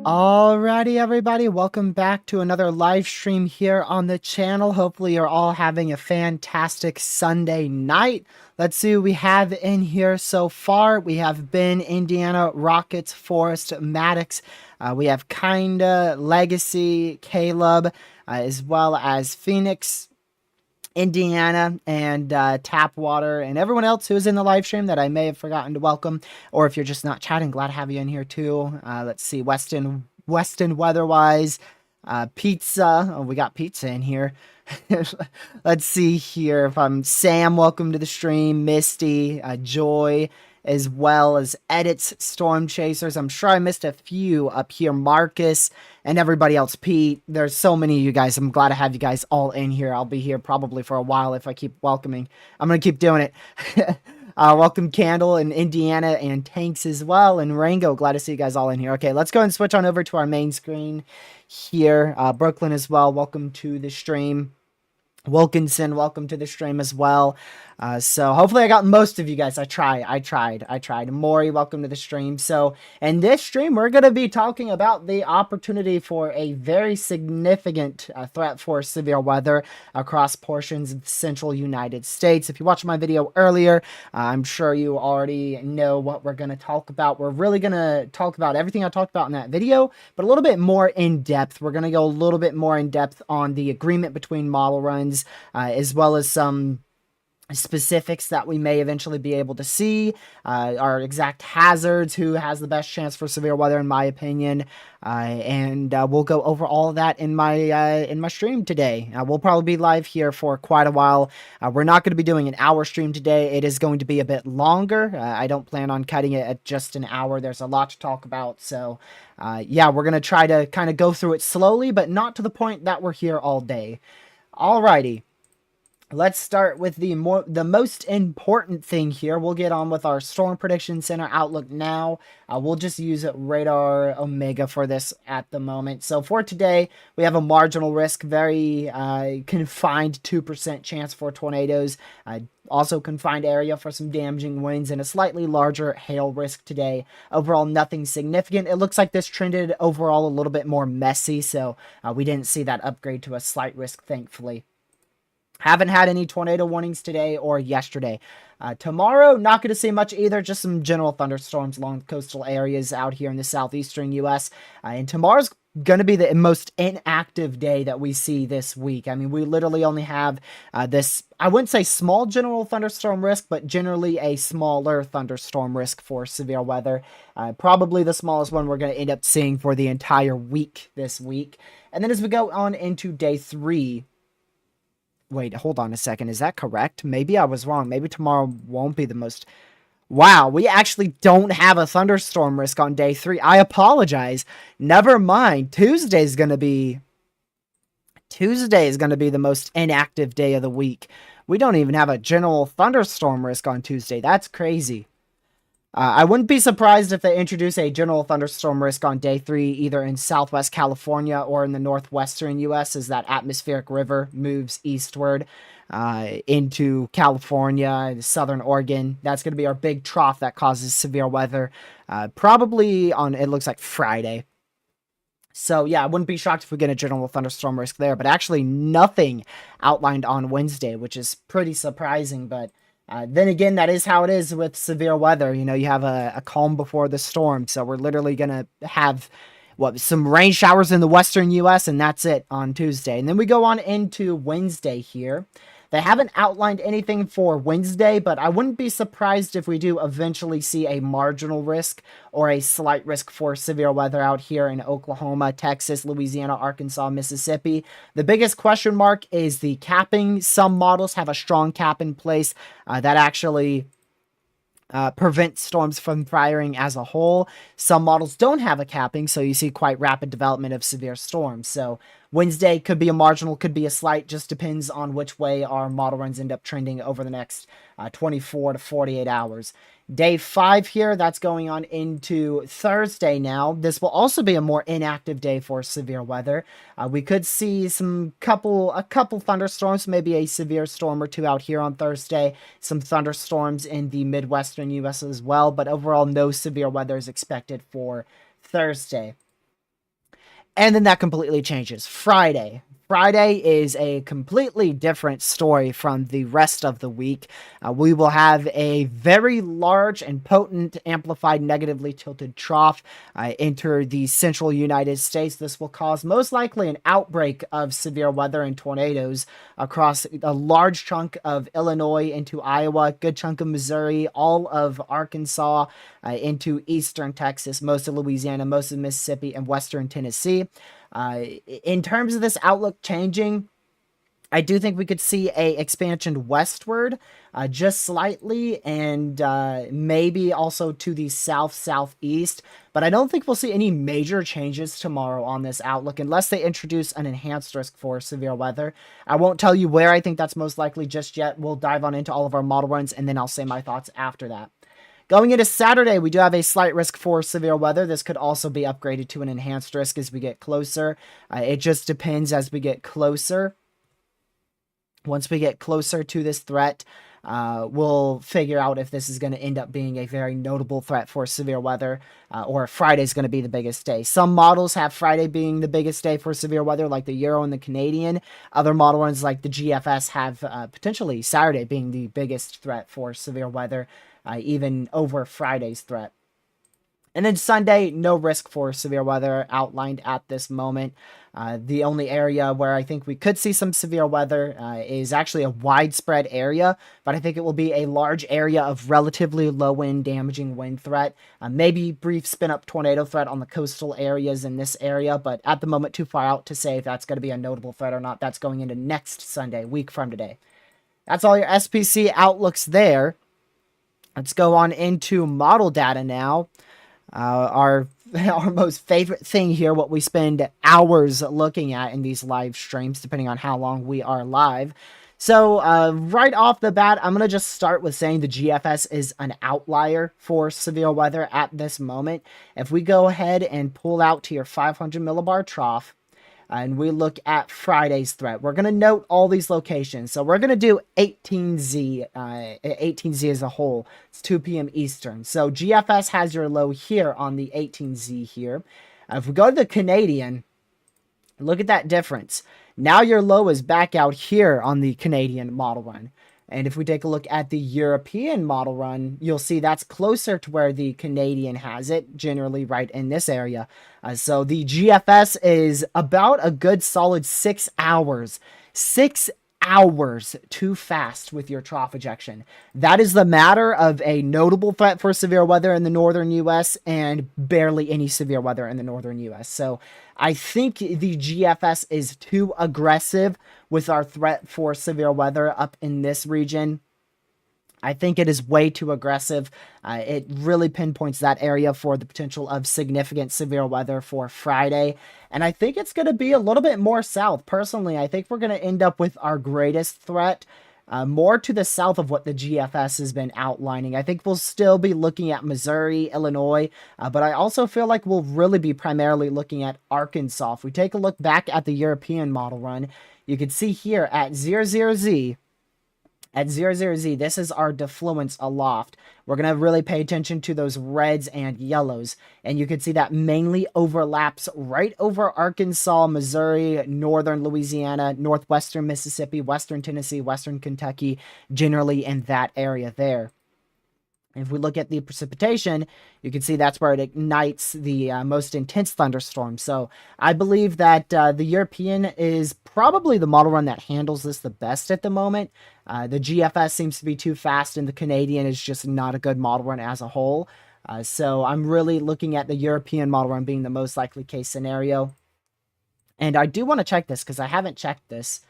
Alrighty, everybody, welcome back to another live stream here on the channel. Hopefully you're all having a fantastic Sunday night. Let's see what we have in here so far. We have Ben, Indiana, Rockets, Forest, Maddox. We have Kinda, Legacy, Caleb, as well as Phoenix, Indiana, and Tapwater, and everyone else who is in the live stream that I may have forgotten to welcome. Or if you're just not chatting, glad to have you in here too. Let's see, Weston Weatherwise, Pizza. Oh, we got pizza in here. Let's see here. If I'm Sam, welcome to the stream. Misty, Joy, as well as Edits, Storm Chasers. I'm sure I missed a few up here. Marcus and everybody else. Pete, there's so many of you guys. I'm glad to have you guys all in here. I'll be here probably for a while if I keep welcoming. I'm going to keep doing it. Welcome Candle and Indiana and Tanks as well. And Rango, glad to see you guys all in here. Okay, let's go and switch on over to our main screen here. Brooklyn as well, welcome to the stream. Wilkinson, welcome to the stream as well. So hopefully I got most of you guys. I tried. Maury, welcome to the stream. So in this stream, we're going to be talking about the opportunity for a very significant threat for severe weather across portions of the central United States. If you watched my video earlier, I'm sure you already know what we're going to talk about. We're really going to talk about everything I talked about in that video, but a little bit more in depth. We're going to go a little bit more in depth on the agreement between model runs, as well as some specifics that we may eventually be able to see, our exact hazards, who has the best chance for severe weather in my opinion, and we'll go over all of that in my stream today. We'll probably be live here for quite a while. We're not going to be doing an hour stream today. It is going to be a bit longer. I don't plan on cutting it at just an hour. There's a lot to talk about, so yeah, we're going to try to kind of go through it slowly, but not to the point that we're here all day. Alrighty. Let's start with the most important thing here. We'll get on with our Storm Prediction Center outlook now. We'll just use Radar Omega for this at the moment. So for today, we have a marginal risk, very confined 2% chance for tornadoes. Also confined area for some damaging winds and a slightly larger hail risk today. Overall, nothing significant. It looks like this trended overall a little bit more messy, so we didn't see that upgrade to a slight risk, thankfully. Haven't had any tornado warnings today or yesterday. Tomorrow, not going to see much either. Just some general thunderstorms along coastal areas out here in the southeastern U.S. And tomorrow's going to be the most inactive day that we see this week. I mean, we literally only have this, I wouldn't say small general thunderstorm risk, but generally a smaller thunderstorm risk for severe weather. Probably the smallest one we're going to end up seeing for the entire week this week. And then as we go on into day 3, Wait, hold on a second. Is that correct? Maybe I was wrong. Maybe tomorrow won't be the most. Wow, we actually don't have a thunderstorm risk on day 3. I apologize. Never mind. Tuesday is going to be the most inactive day of the week. We don't even have a general thunderstorm risk on Tuesday. That's crazy. I wouldn't be surprised if they introduce a general thunderstorm risk on day 3, either in southwest California or in the northwestern U.S., as that atmospheric river moves eastward into California, southern Oregon. That's going to be our big trough that causes severe weather, probably on, it looks like, Friday. So, yeah, I wouldn't be shocked if we get a general thunderstorm risk there, but actually nothing outlined on Wednesday, which is pretty surprising, but then again, that is how it is with severe weather. You know, you have a calm before the storm. So we're literally going to have some rain showers in the western U.S. and that's it on Tuesday. And then we go on into Wednesday here. They haven't outlined anything for Wednesday, but I wouldn't be surprised if we do eventually see a marginal risk or a slight risk for severe weather out here in Oklahoma, Texas, Louisiana, Arkansas, Mississippi. The biggest question mark is the capping. Some models have a strong cap in place that actually prevent storms from firing as a whole. Some models don't have a capping, so you see quite rapid development of severe storms. So Wednesday could be a marginal, could be a slight, just depends on which way our model runs end up trending over the next 24 to 48 hours. Day 5 here, that's going on into Thursday now. This will also be a more inactive day for severe weather. We could see a couple thunderstorms, maybe a severe storm or two out here on Thursday. Some thunderstorms in the Midwestern U.S. as well, but overall no severe weather is expected for Thursday. And then that completely changes. Friday. Friday is a completely different story from the rest of the week. We will have a very large and potent amplified negatively tilted trough enter the central United States. This will cause most likely an outbreak of severe weather and tornadoes across a large chunk of Illinois into Iowa, a good chunk of Missouri, all of Arkansas, into eastern Texas, most of Louisiana, most of Mississippi, and western Tennessee. In terms of this outlook changing, I do think we could see a expansion westward, just slightly, and maybe also to the southeast. But I don't think we'll see any major changes tomorrow on this outlook unless they introduce an enhanced risk for severe weather. I won't tell you where I think that's most likely just yet. We'll dive on into all of our model runs, and then I'll say my thoughts after that. Going into Saturday, we do have a slight risk for severe weather. This could also be upgraded to an enhanced risk as we get closer. It just depends as we get closer. Once we get closer to this threat, we'll figure out if this is going to end up being a very notable threat for severe weather, or Friday is going to be the biggest day. Some models have Friday being the biggest day for severe weather, like the Euro and the Canadian. Other model ones, like the GFS, have potentially Saturday being the biggest threat for severe weather, even over Friday's threat. And then Sunday, no risk for severe weather outlined at this moment. The only area where I think we could see some severe weather is actually a widespread area, but I think it will be a large area of relatively low wind, damaging wind threat. Maybe brief spin-up tornado threat on the coastal areas in this area, but at the moment too far out to say if that's going to be a notable threat or not. That's going into next Sunday, week from today. That's all your SPC outlooks there. Let's go on into model data now. Our most favorite thing here, what we spend hours looking at in these live streams, depending on how long we are live. So right off the bat, I'm going to just start with saying the GFS is an outlier for severe weather at this moment. If we go ahead and pull out to your 500 millibar trough, and we look at Friday's threat, we're going to note all these locations. So we're going to do 18Z, 18Z as a whole. It's 2 p.m. Eastern. So GFS has your low here on the 18Z here. If we go to the Canadian, look at that difference. Now your low is back out here on the Canadian model run. And if we take a look at the European model run, you'll see that's closer to where the Canadian has it, generally right in this area. So the GFS is about a good solid 6 hours. 6 hours too fast with your trough ejection. That is the matter of a notable threat for severe weather in the northern U.S. and barely any severe weather in the northern U.S. So I think the GFS is too aggressive with our threat for severe weather up in this region. I think it is way too aggressive. It really pinpoints that area for the potential of significant severe weather for Friday. And I think it's going to be a little bit more south. Personally, I think we're going to end up with our greatest threat more to the south of what the GFS has been outlining. I think we'll still be looking at Missouri, Illinois, but I also feel like we'll really be primarily looking at Arkansas. If we take a look back at the European model run, you can see here at 00Z, at 00Z, this is our defluence aloft. We're going to really pay attention to those reds and yellows. And you can see that mainly overlaps right over Arkansas, Missouri, northern Louisiana, northwestern Mississippi, western Tennessee, western Kentucky, generally in that area there. If we look at the precipitation, you can see that's where it ignites the most intense thunderstorm. So I believe that the European is probably the model run that handles this the best at the moment. The GFS seems to be too fast, and the Canadian is just not a good model run as a whole. So I'm really looking at the European model run being the most likely case scenario. And I do want to check this because I haven't checked this.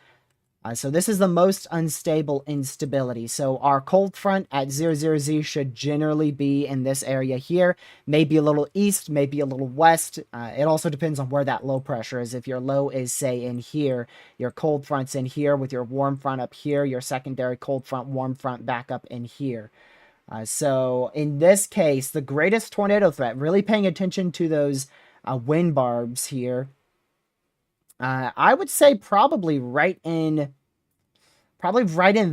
So this is the most unstable instability. So our cold front at 00Z should generally be in this area here. Maybe a little east, maybe a little west. It also depends on where that low pressure is. If your low is, say, in here, your cold front's in here with your warm front up here, your secondary cold front, warm front back up in here. So in this case, the greatest tornado threat, really paying attention to those wind barbs here, I would say probably right in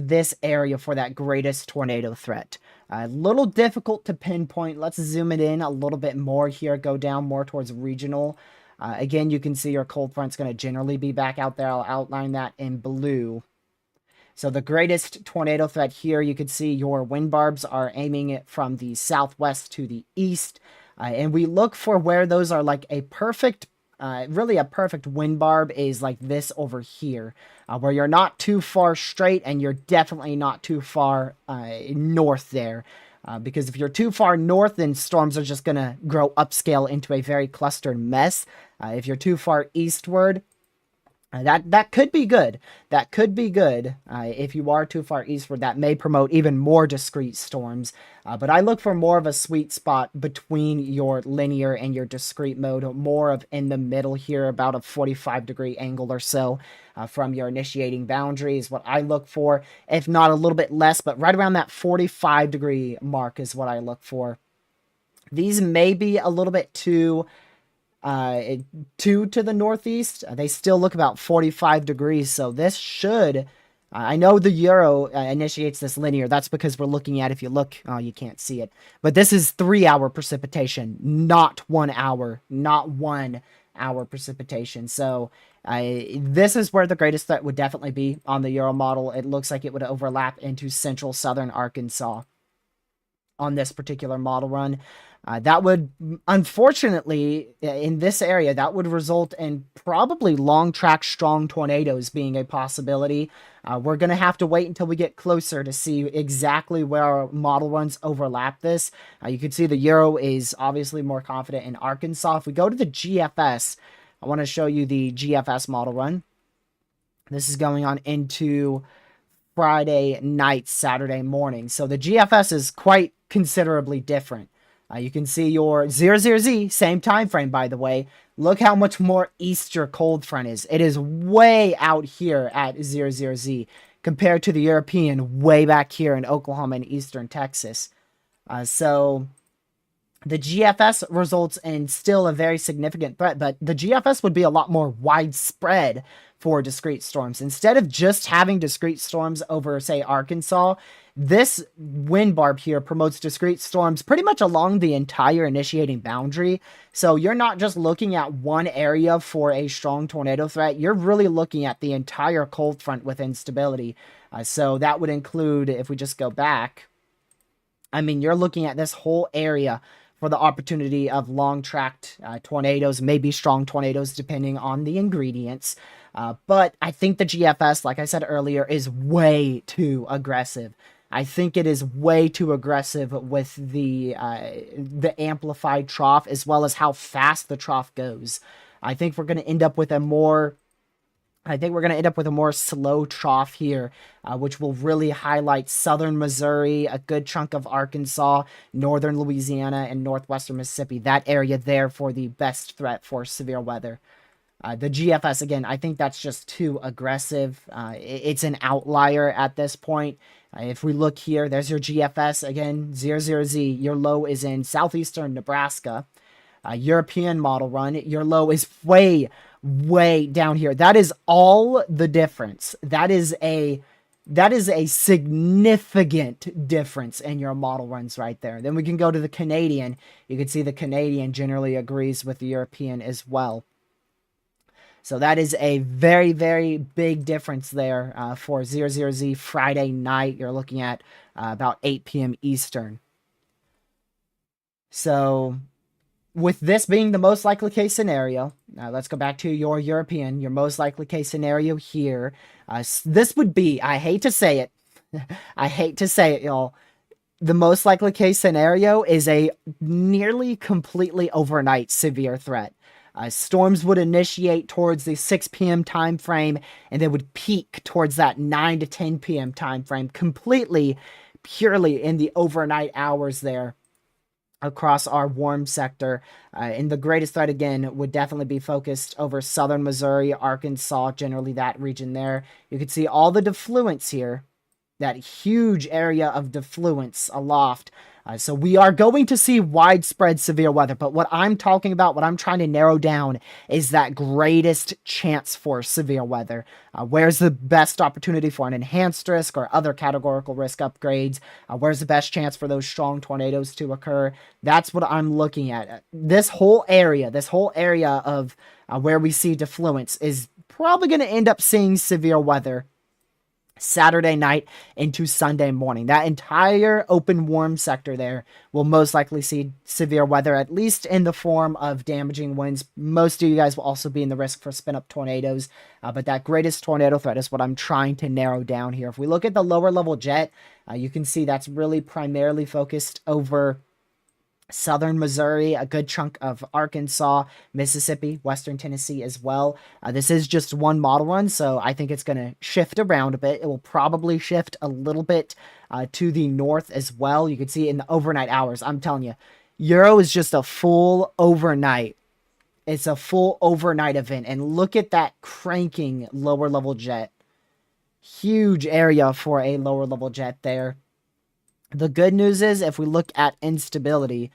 this area for that greatest tornado threat. A little difficult to pinpoint. Let's zoom it in a little bit more here, go down more towards regional. Again, you can see your cold front's going to generally be back out there. I'll outline that in blue. So the greatest tornado threat here, you can see your wind barbs are aiming it from the southwest to the east. And we look for where those are like a perfect really a perfect wind barb is like this over here, where you're not too far straight and you're definitely not too far north there. Because if you're too far north, then storms are just going to grow upscale into a very clustered mess. If you're too far eastward, that could be good. That could be good. If you are too far eastward, that may promote even more discrete storms. But I look for more of a sweet spot between your linear and your discrete mode, more of in the middle here, about a 45-degree angle or so from your initiating boundary is what I look for. If not a little bit less, but right around that 45-degree mark is what I look for. These may be a little bit too to the northeast. They still look about 45 degrees, so this should, I know the Euro initiates this linear. That's because we're looking at, if you look, oh, you can't see it, but this is 3-hour precipitation, not 1 hour, not 1 hour precipitation. So this is where the greatest threat would definitely be on the Euro model. It looks like it would overlap into central southern Arkansas on this particular model run. That would, unfortunately, in this area, that would result in probably long track strong tornadoes being a possibility. We're going to have to wait until we get closer to see exactly where our model runs overlap this. You can see the Euro is obviously more confident in Arkansas. If we go to the GFS, I want to show you the GFS model run. This is going on into Friday night, Saturday morning. So the GFS is quite considerably different. You can see your 00Z, same time frame, by the way. Look how much more east your cold front is. It is way out here at 00Z compared to the European way back here in Oklahoma and eastern Texas. So the GFS results in still a very significant threat, but the GFS would be a lot more widespread for discrete storms. Instead of just having discrete storms over, say, Arkansas, this wind barb here promotes discrete storms pretty much along the entire initiating boundary. So you're not just looking at one area for a strong tornado threat. You're really looking at the entire cold front with instability. So that would include, if we just go back, I mean, you're looking at this whole area for the opportunity of long-tracked tornadoes, maybe strong tornadoes, depending on the ingredients. But I think the GFS, like I said earlier, is way too aggressive. I think it is way too aggressive with the amplified trough, as well as how fast the trough goes. I think we're going to end up with a more slow trough here, which will really highlight southern Missouri, a good chunk of Arkansas, northern Louisiana, and northwestern Mississippi. That area there for the best threat for severe weather. The GFS, again, I think that's just too aggressive. It's an outlier at this point. If we look here, there's your GFS, again, 00Z. Your low is in southeastern Nebraska. European model run, your low is way down here. That is all the difference. That is a significant difference in your model runs right there. Then we can go to the Canadian. You can see the Canadian generally agrees with the European as well. So that is a very, very big difference there for 00Z Friday night. You're looking at about 8 p.m. Eastern. So with this being the most likely case scenario, let's go back to your European, your most likely case scenario here. This would be, I hate to say it, y'all. The most likely case scenario is a nearly completely overnight severe threat. Storms would initiate towards the 6 p.m. time frame, and they would peak towards that 9 to 10 p.m. time frame, completely, purely in the overnight hours there across our warm sector. And the greatest threat, again, would definitely be focused over southern Missouri, Arkansas, generally that region there. You can see all the defluence here, that huge area of defluence aloft. So we are going to see widespread severe weather, but what I'm talking about, what I'm trying to narrow down, is that greatest chance for severe weather. Where's the best opportunity for an enhanced risk or other categorical risk upgrades? Where's the best chance for those strong tornadoes to occur? That's what I'm looking at. This whole area of where we see defluence is probably going to end up seeing severe weather Saturday night into Sunday morning. That entire open warm sector there will most likely see severe weather, at least in the form of damaging winds. Most of you guys will also be in the risk for spin up tornadoes, but that greatest tornado threat is what I'm trying to narrow down here. If we look at the lower level jet, you can see that's really primarily focused over southern Missouri, a good chunk of Arkansas, Mississippi, western Tennessee as well. This is just one model run, so I think it's going to shift around a bit. It will probably shift a little bit to the north as well. You can see in the overnight hours. I'm telling you, Euro is just a full overnight. It's a full overnight event, and look at that cranking lower level jet. Huge area for a lower level jet there. The good news is, if we look at instability,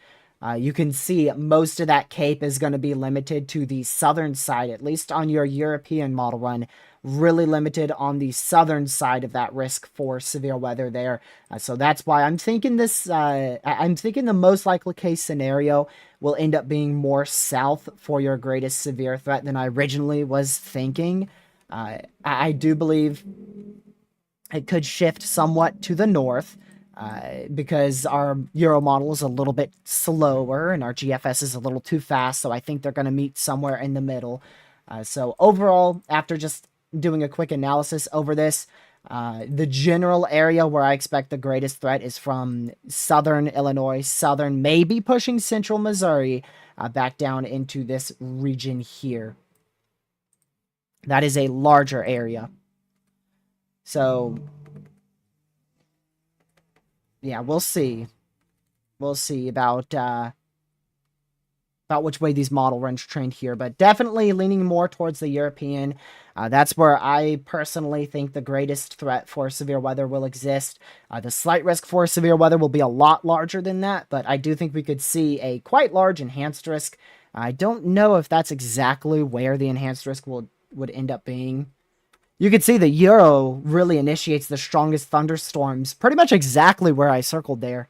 you can see most of that cape is going to be limited to the southern side, at least on your European model run. Really limited on the southern side of that risk for severe weather there. So that's why I'm thinking this. I'm thinking the most likely case scenario will end up being more south for your greatest severe threat than I originally was thinking. I do believe it could shift somewhat to the north. Because our Euro model is a little bit slower and our GFS is a little too fast, so I think they're going to meet somewhere in the middle. So overall, after just doing a quick analysis over this, the general area where I expect the greatest threat is from southern Illinois, southern, maybe pushing central Missouri, back down into this region here. That is a larger area. So yeah, we'll see. We'll see about which way these model runs trend here, but definitely leaning more towards the European. That's where I personally think the greatest threat for severe weather will exist. The slight risk for severe weather will be a lot larger than that, but I do think we could see a quite large enhanced risk. I don't know if that's exactly where the enhanced risk would end up being. You can see the Euro really initiates the strongest thunderstorms pretty much exactly where I circled there.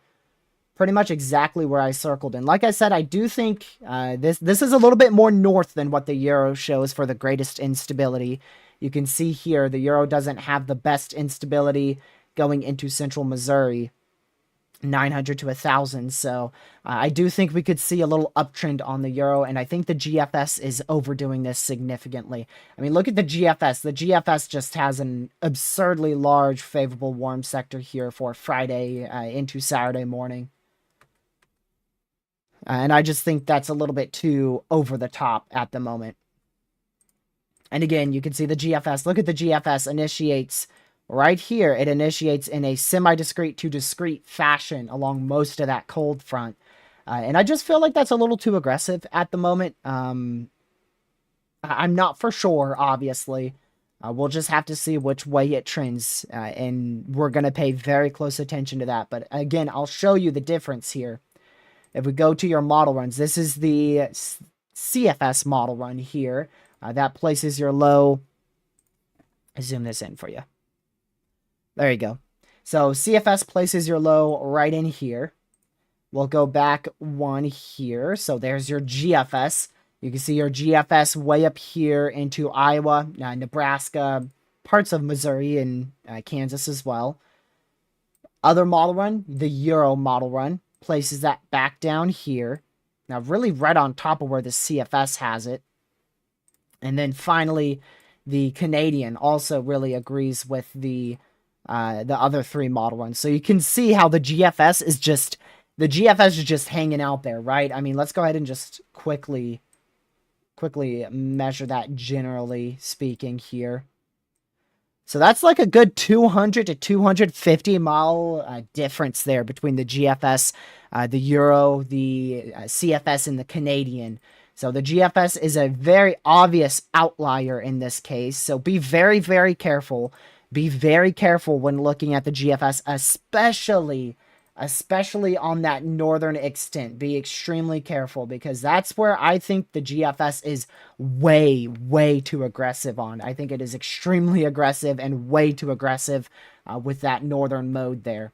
Pretty much exactly where I circled. And like I said, I do think this is a little bit more north than what the Euro shows for the greatest instability. You can see here the Euro doesn't have the best instability going into central Missouri. 900 to 1,000. So I do think we could see a little uptrend on the euro, and I think the GFS is overdoing this significantly. I mean, look at the GFS. The GFS just has an absurdly large favorable warm sector here for Friday into Saturday morning. And I just think that's a little bit too over the top at the moment. And again, you can see the GFS. Look at the GFS initiates right here. It initiates in a semi-discrete to discrete fashion along most of that cold front. And I just feel like that's a little too aggressive at the moment. I'm not for sure, obviously. We'll just have to see which way it trends. And we're going to pay very close attention to that. But again, I'll show you the difference here. If we go to your model runs, this is the CFS model run here. That places your low. I zoom this in for you. There you go. So CFS places your low right in here. We'll go back one here. So there's your GFS. You can see your GFS way up here into Iowa, Nebraska, parts of Missouri, and Kansas as well. Other model run, the Euro model run, places that back down here. Now, really right on top of where the CFS has it. And then finally, the Canadian also really agrees with the other three model runs. So you can see how the GFS is just hanging out there, right? I mean, let's go ahead and just quickly measure that generally speaking here. So that's like a good 200 to 250 mile difference there between the GFS, the Euro, the CFS, and the Canadian. So the GFS is a very obvious outlier in this case. So be very, very careful. Be very careful when looking at the GFS, especially on that northern extent. Be extremely careful because that's where I think the GFS is way, way too aggressive on. I think it is extremely aggressive and way too aggressive with that northern mode there.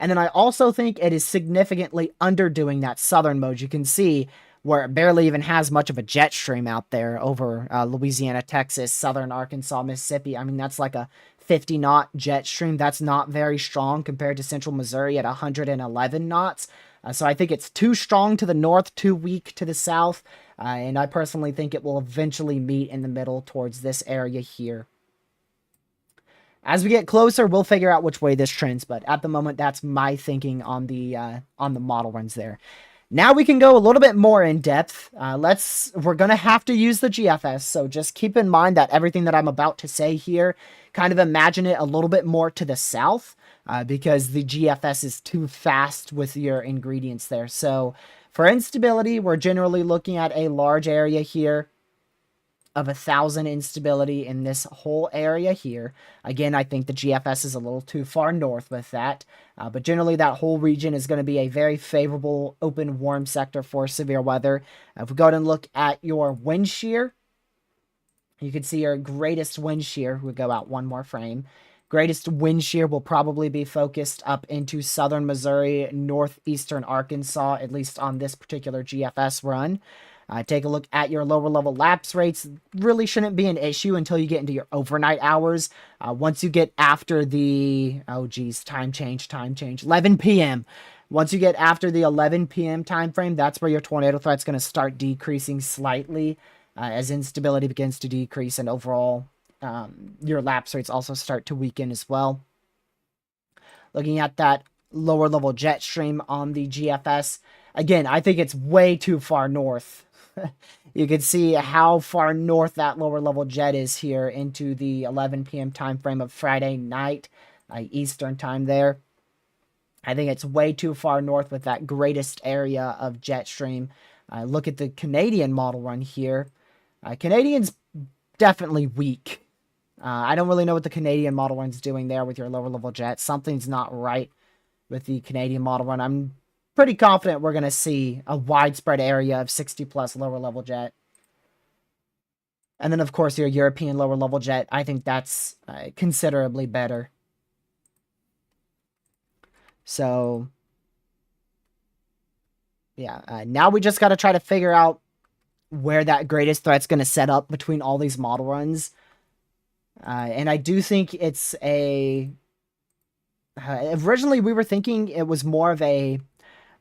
And then I also think it is significantly underdoing that southern mode. You can see where it barely even has much of a jet stream out there over Louisiana, Texas, southern Arkansas, Mississippi. I mean, that's like a 50 knot jet stream. That's not very strong compared to central Missouri at 111 knots. So I think it's too strong to the north, too weak to the south. And I personally think it will eventually meet in the middle towards this area here. As we get closer, we'll figure out which way this trends. But at the moment, that's my thinking on the model runs there. Now we can go a little bit more in depth. We're going to have to use the GFS, so just keep in mind that everything that I'm about to say here, kind of imagine it a little bit more to the south, because the GFS is too fast with your ingredients there. So for instability, we're generally looking at a large area here of 1,000 instability in this whole area here. Again, I think the GFS is a little too far north with that, but generally that whole region is going to be a very favorable open warm sector for severe weather. If we go ahead and look at your wind shear, you can see your greatest wind shear. We'll go out one more frame. Greatest wind shear will probably be focused up into southern Missouri, northeastern Arkansas, at least on this particular GFS run. Take a look at your lower level lapse rates. Really shouldn't be an issue until you get into your overnight hours. Once you get after the, time change, 11 p.m. Once you get after the 11 p.m. time frame, that's where your tornado threat's going to start decreasing slightly as instability begins to decrease and overall your lapse rates also start to weaken as well. Looking at that lower level jet stream on the GFS, again, I think it's way too far north. You can see how far north that lower level jet is here into the 11 p.m. time frame of Friday night, Eastern time there. I think it's way too far north with that greatest area of jet stream. Look at the Canadian model run here. Canadian's definitely weak. I don't really know what the Canadian model run's doing there with your lower level jet. Something's not right with the Canadian model run. I'm pretty confident we're going to see a widespread area of 60 plus lower level jet. And then, of course, your European lower level jet. I think that's considerably better. So, yeah. Now we just got to try to figure out where that greatest threat's going to set up between all these model runs. And I do think it's a Originally, we were thinking it was more of a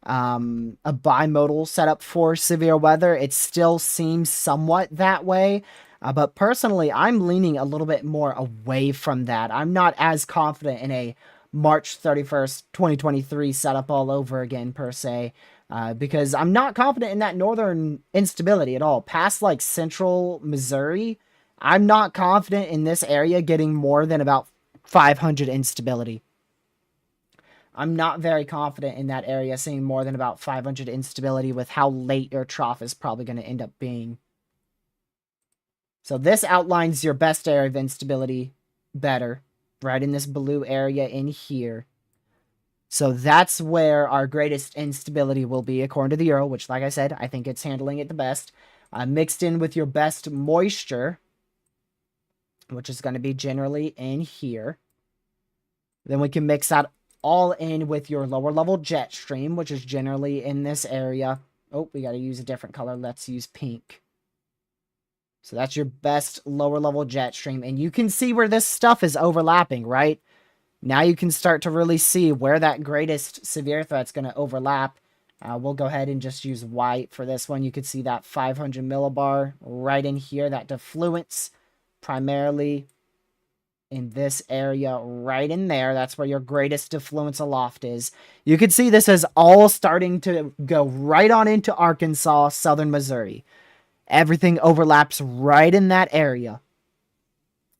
bimodal setup for severe weather. It still seems somewhat that way. But personally, I'm leaning a little bit more away from that. I'm not as confident in a March 31st, 2023 setup all over again, per se, because I'm not confident in that northern instability at all. Past like central Missouri, I'm not confident in this area getting more than about 500 instability. I'm not very confident in that area seeing more than about 500 instability with how late your trough is probably going to end up being. So this outlines your best area of instability better, right in this blue area in here. So that's where our greatest instability will be, according to the Euro, which, like I said, I think it's handling it the best. Mixed in with your best moisture, which is going to be generally in here. Then we can mix that all in with your lower level jet stream, which is generally in this area. Oh, we got to use a different color. Let's use pink. So that's your best lower level jet stream. And you can see where this stuff is overlapping, right? Now you can start to really see where that greatest severe threat's going to overlap. We'll go ahead and just use white for this one. You can see that 500 millibar right in here, that defluence primarily in this area right in there. That's where your greatest defluence aloft is. You can see this is all starting to go right on into Arkansas, southern Missouri. Everything overlaps right in that area.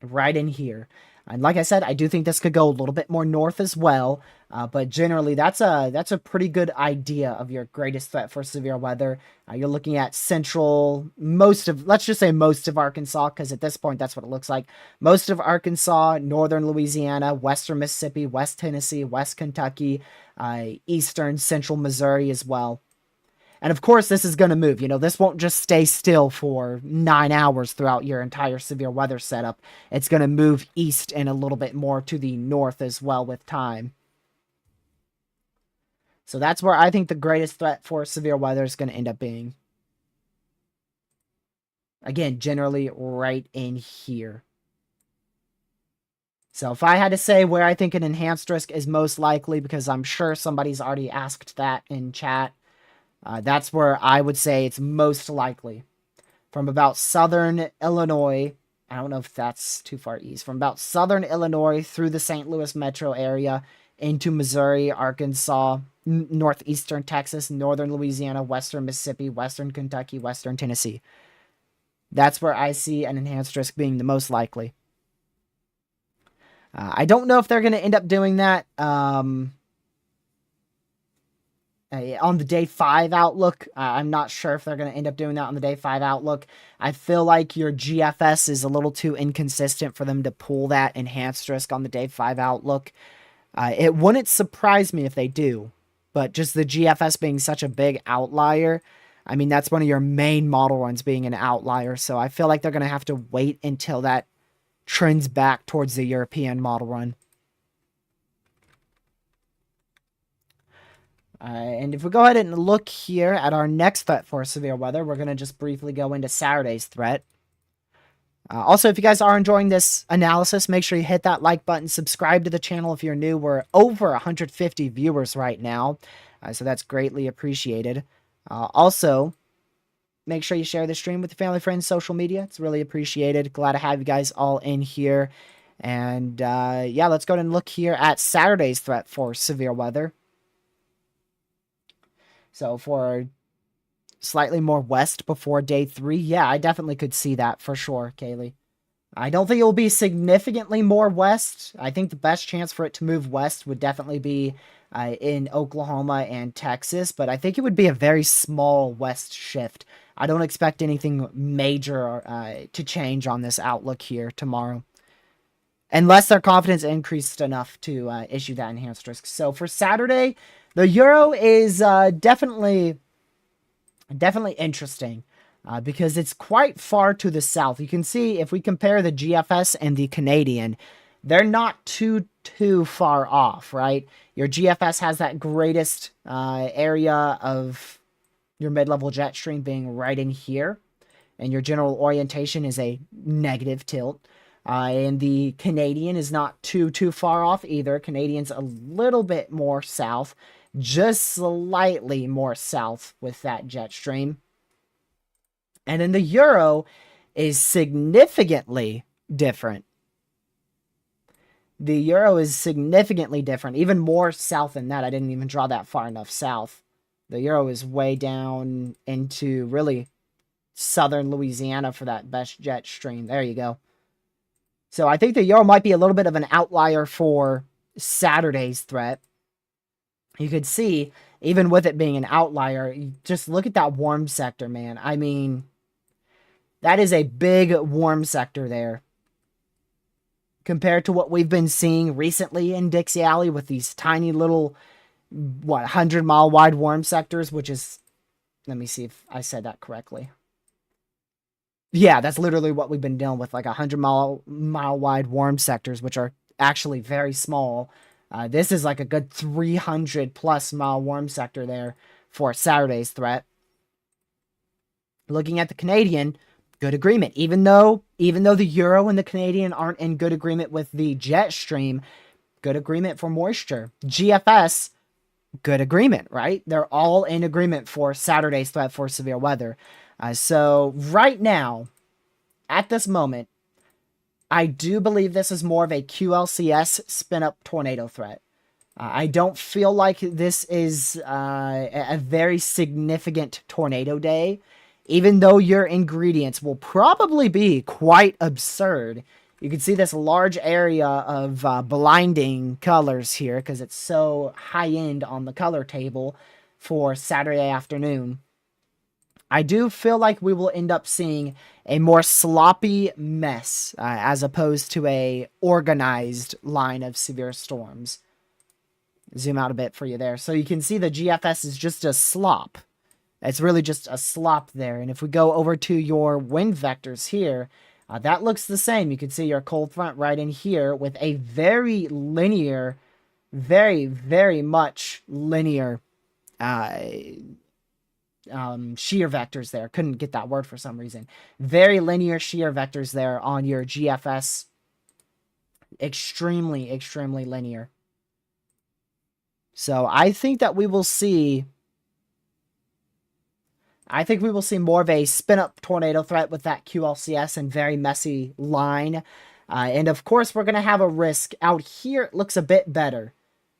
Right in here. And like I said, I do think this could go a little bit more north as well. But generally, that's a pretty good idea of your greatest threat for severe weather. You're looking at central, let's just say most of Arkansas, because at this point, that's what it looks like. Most of Arkansas, northern Louisiana, western Mississippi, west Tennessee, west Kentucky, eastern, central Missouri as well. And of course, this is going to move. You know, this won't just stay still for 9 hours throughout your entire severe weather setup. It's going to move east and a little bit more to the north as well with time. So that's where I think the greatest threat for severe weather is going to end up being. Again, generally right in here. So if I had to say where I think an enhanced risk is most likely, because I'm sure somebody's already asked that in chat, that's where I would say it's most likely. From about southern Illinois, I don't know if that's too far east, from about southern Illinois through the St. Louis metro area into Missouri, Arkansas, northeastern Texas, northern Louisiana, western Mississippi, western Kentucky, western Tennessee. That's where I see an enhanced risk being the most likely. I don't know if they're going to end up doing that on the day 5 outlook. I'm not sure if they're going to end up doing that on the day 5 outlook. I feel like your GFS is a little too inconsistent for them to pull that enhanced risk on the day 5 outlook. It wouldn't surprise me if they do, but just the GFS being such a big outlier, I mean, that's one of your main model runs being an outlier, so I feel like they're going to have to wait until that trends back towards the European model run. And if we go ahead and look here at our next threat for severe weather, we're going to just briefly go into Saturday's threat. Also, if you guys are enjoying this analysis, make sure you hit that like button, subscribe to the channel if you're new. We're over 150 viewers right now, so that's greatly appreciated. Also, make sure you share the stream with your family, friends, social media. It's really appreciated. Glad to have you guys all in here. And yeah, let's go ahead and look here at Saturday's threat for severe weather. So for slightly more west before day 3, yeah, I definitely could see that for sure, Kaylee. I don't think it will be significantly more west. I think the best chance for it to move west would definitely be in Oklahoma and Texas, but I think it would be a very small west shift. I don't expect anything major to change on this outlook here tomorrow, unless their confidence increased enough to issue that enhanced risk. So for Saturday, the Euro is definitely interesting because it's quite far to the south. You can see if we compare the GFS and the Canadian, they're not too far off, right? Your GFS has that greatest area of your mid-level jet stream being right in here, and your general orientation is a negative tilt. And the Canadian is not too far off either. Canadian's a little bit more south, just slightly more south with that jet stream. And then the Euro is significantly different. The Euro is significantly different, even more south than that. I didn't even draw that far enough south. The Euro is way down into really southern Louisiana for that best jet stream. There you go. So I think the Euro might be a little bit of an outlier for Saturday's threat. You could see, even with it being an outlier, just look at that warm sector, man. I mean, that is a big warm sector there. Compared to what we've been seeing recently in Dixie Alley with these tiny little, 100-mile wide warm sectors, which is, let me see if I said that correctly. Yeah, that's literally what we've been dealing with, like 100-mile wide warm sectors, which are actually very small. This is like a good 300-plus mile warm sector there for Saturday's threat. Looking at the Canadian, good agreement. Even though the Euro and the Canadian aren't in good agreement with the jet stream, good agreement for moisture. GFS, good agreement, right? They're all in agreement for Saturday's threat for severe weather. So right now, at this moment, I do believe this is more of a QLCS spin-up tornado threat. I don't feel like this is a very significant tornado day, even though your ingredients will probably be quite absurd. You can see this large area of blinding colors here because it's so high-end on the color table for Saturday afternoon. I do feel like we will end up seeing a more sloppy mess as opposed to a organized line of severe storms. Zoom out a bit for you there. So you can see the GFS is just a slop. It's really just a slop there. And if we go over to your wind vectors here, that looks the same. You can see your cold front right in here with a very linear, very much linear shear vectors there. Couldn't get that word for some reason. Very linear shear vectors there on your GFS. Extremely linear. So I think that we will see... more of a spin-up tornado threat with that QLCS and very messy line. And of course, we're going to have a risk out here. It looks a bit better.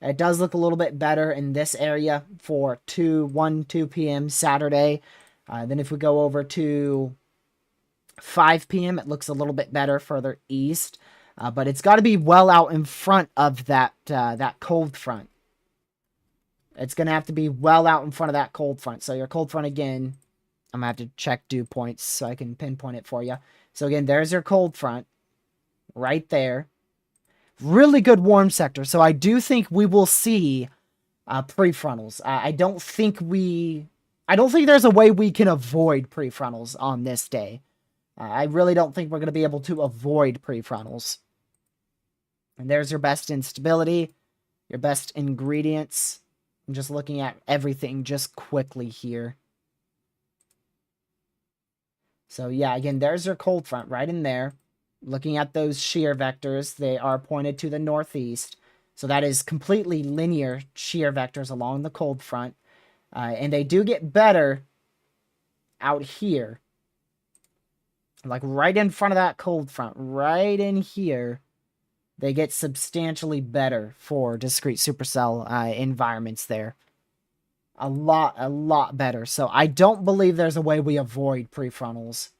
It does look a little bit better in this area for 2 p.m. Saturday. Then if we go over to 5 p.m., it looks a little bit better further east. But it's got to be well out in front of that cold front. It's going to have to be well out in front of that cold front. So your cold front again, I'm going to have to check dew points so I can pinpoint it for you. So again, there's your cold front right there. Really good warm sector. So I do think we will see prefrontals. I don't think there's a way we can avoid prefrontals on this day. I really don't think we're going to be able to avoid prefrontals. And there's your best instability, your best ingredients. I'm just looking at everything just quickly here. So yeah, again, there's your cold front right in there. Looking at those shear vectors, they are pointed to the northeast. So that is completely linear shear vectors along the cold front. And they do get better out here. Like right in front of that cold front, right in here. They get substantially better for discrete supercell environments there. A lot better. So I don't believe there's a way we avoid prefrontals.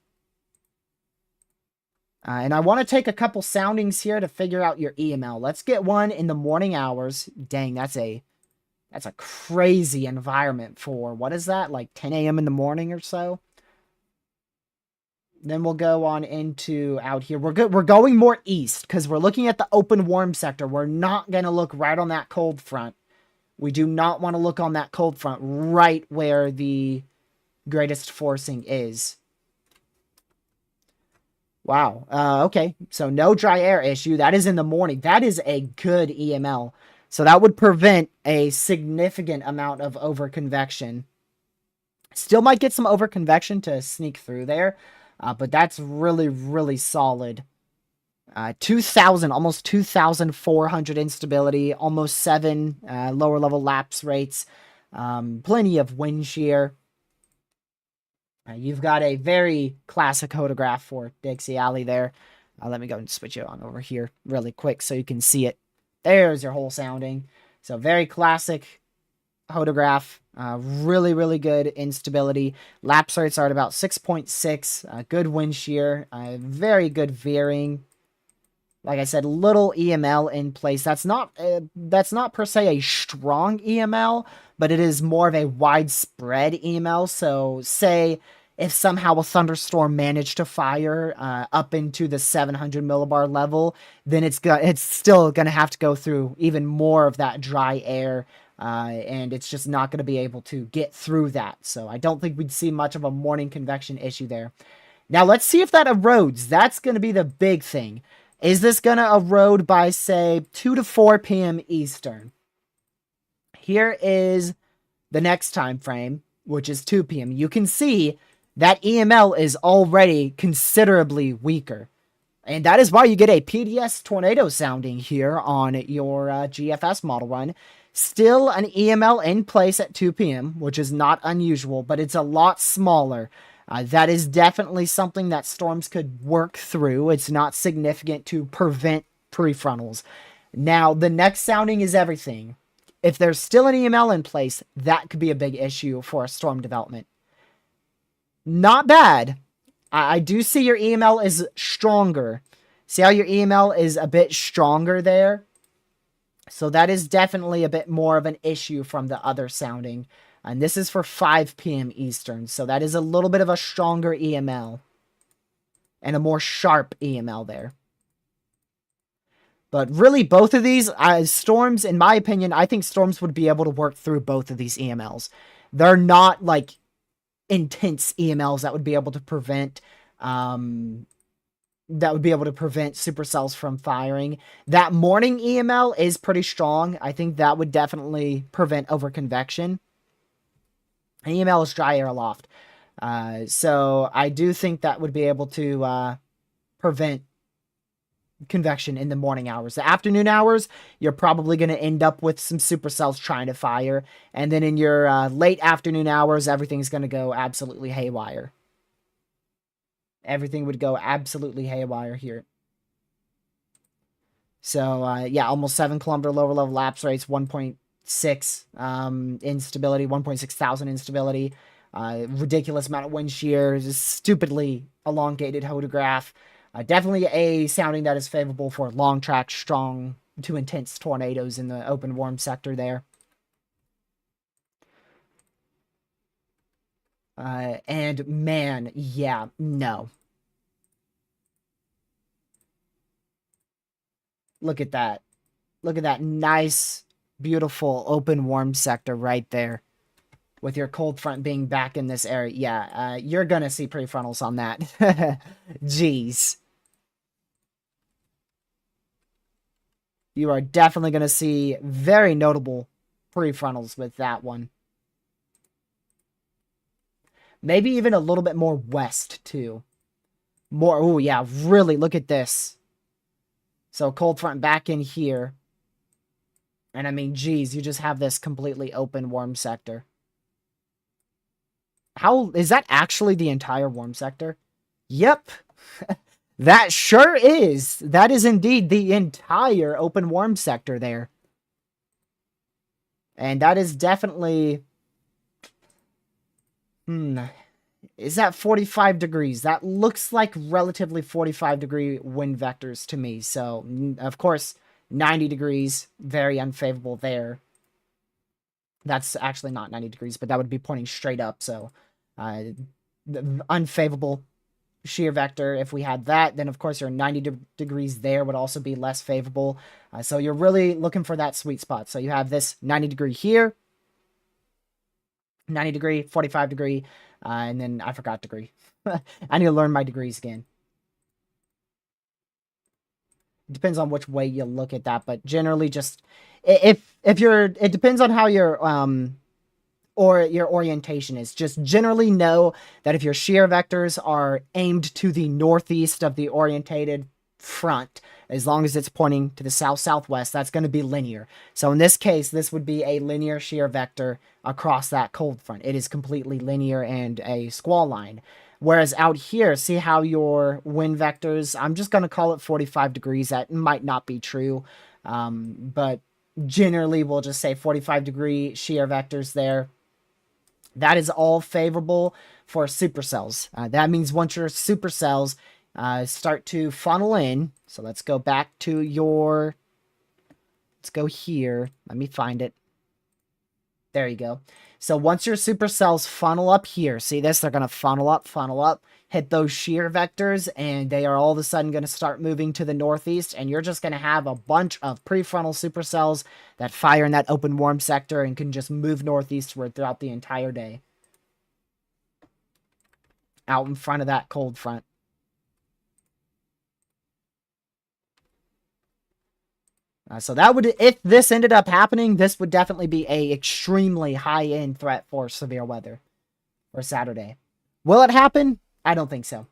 And I want to take a couple soundings here to figure out your EML. Let's get one in the morning hours. Dang, that's a crazy environment for, what is that, like 10 a.m. in the morning or so? Then we'll go on into out here. We're going more east because we're looking at the open warm sector. We're not going to look right on that cold front. We do not want to look on that cold front right where the greatest forcing is. Wow. Okay. So no dry air issue. That is in the morning. That is a good EML. So that would prevent a significant amount of overconvection. Still might get some overconvection to sneak through there. But that's really solid 2,000, almost 2,400 instability, almost 7 lower level lapse rates, plenty of wind shear. You've got a very classic hodograph for Dixie Alley there. Let me go and switch it on over here really quick so you can see it. There's your whole sounding. So very classic hodograph. Really, really good instability. Lapse rates are at about 6.6. Good wind shear. Very good veering. Like I said, little EML in place. That's not per se a strong EML, but it is more of a widespread EML. So say if somehow a thunderstorm managed to fire up into the 700 millibar level, then it's still going to have to go through even more of that dry air, and it's just not going to be able to get through that. So I don't think we'd see much of a morning convection issue there. Now let's see if that erodes. That's going to be the big thing. Is this going to erode by, say, 2 to 4 p.m. Eastern? Here is the next time frame, which is 2 p.m. You can see that EML is already considerably weaker. And that is why you get a PDS tornado sounding here on your GFS model run. Still an EML in place at 2 p.m., which is not unusual, but it's a lot smaller. That is definitely something that storms could work through. It's not significant to prevent prefrontals. Now, the next sounding is everything. If there's still an EML in place, that could be a big issue for a storm development. Not bad. I do see your EML is stronger. See how your EML is a bit stronger there? So that is definitely a bit more of an issue from the other sounding. And this is for 5 p.m. Eastern, so that is a little bit of a stronger EML. And a more sharp EML there. But really, both of these, storms, in my opinion, I think storms would be able to work through both of these EMLs. They're not, like, intense EMLs that would be able to prevent, supercells from firing. That morning EML is pretty strong. I think that would definitely prevent overconvection. And EML is dry air aloft. So I do think that would be able to prevent convection in the morning hours. The afternoon hours, you're probably going to end up with some supercells trying to fire. And then in your late afternoon hours, everything's going to go absolutely haywire. Everything would go absolutely haywire here. So, yeah, almost 7 kilometer lower level lapse rates, 1.6 instability, 1.6 thousand instability, ridiculous amount of wind shear, just stupidly elongated hodograph. Definitely a sounding that is favorable for long track, strong to intense tornadoes in the open warm sector there. And man, yeah, no. Look at that. Look at that nice, beautiful, open, warm sector right there. With your cold front being back in this area. Yeah, you're going to see prefrontals on that. Jeez. You are definitely going to see very notable prefrontals with that one. Maybe even a little bit more west, too. More, oh yeah, really, look at this. So cold front back in here. And I mean, geez, you just have this completely open warm sector. How, is that actually the entire warm sector? Yep. That sure is. That is indeed the entire open warm sector there. And that is definitely... Is that 45 degrees? That looks like relatively 45-degree wind vectors to me. So, of course, 90 degrees, very unfavorable there. That's actually not 90 degrees, but that would be pointing straight up. So, unfavorable shear vector. If we had that, then of course your 90 degrees there would also be less favorable. So you're really looking for that sweet spot. So you have this 90 degree here, 90 degree, 45 degree, and then I forgot degree. I need to learn my degrees again. It depends on which way you look at that, but generally just if you're, it depends on how your or your orientation is. Just generally know that if your shear vectors are aimed to the northeast of the orientated front, as long as it's pointing to the south-southwest, that's going to be linear. So in this case, this would be a linear shear vector across that cold front. It is completely linear and a squall line. Whereas out here, see how your wind vectors, I'm just going to call it 45 degrees. That might not be true, but generally we'll just say 45-degree shear vectors there. That is all favorable for supercells. That means once your supercells start to funnel in, so let's go back to your, let's go here. Let me find it. There you go. So once your supercells funnel up here, see this? They're going to funnel up, hit those shear vectors, and they are all of a sudden going to start moving to the northeast, and you're just going to have a bunch of prefrontal supercells that fire in that open warm sector and can just move northeastward throughout the entire day. Out in front of that cold front. So that would, if this ended up happening, this would definitely be a extremely high-end threat for severe weather for Saturday. Will it happen? I don't think so.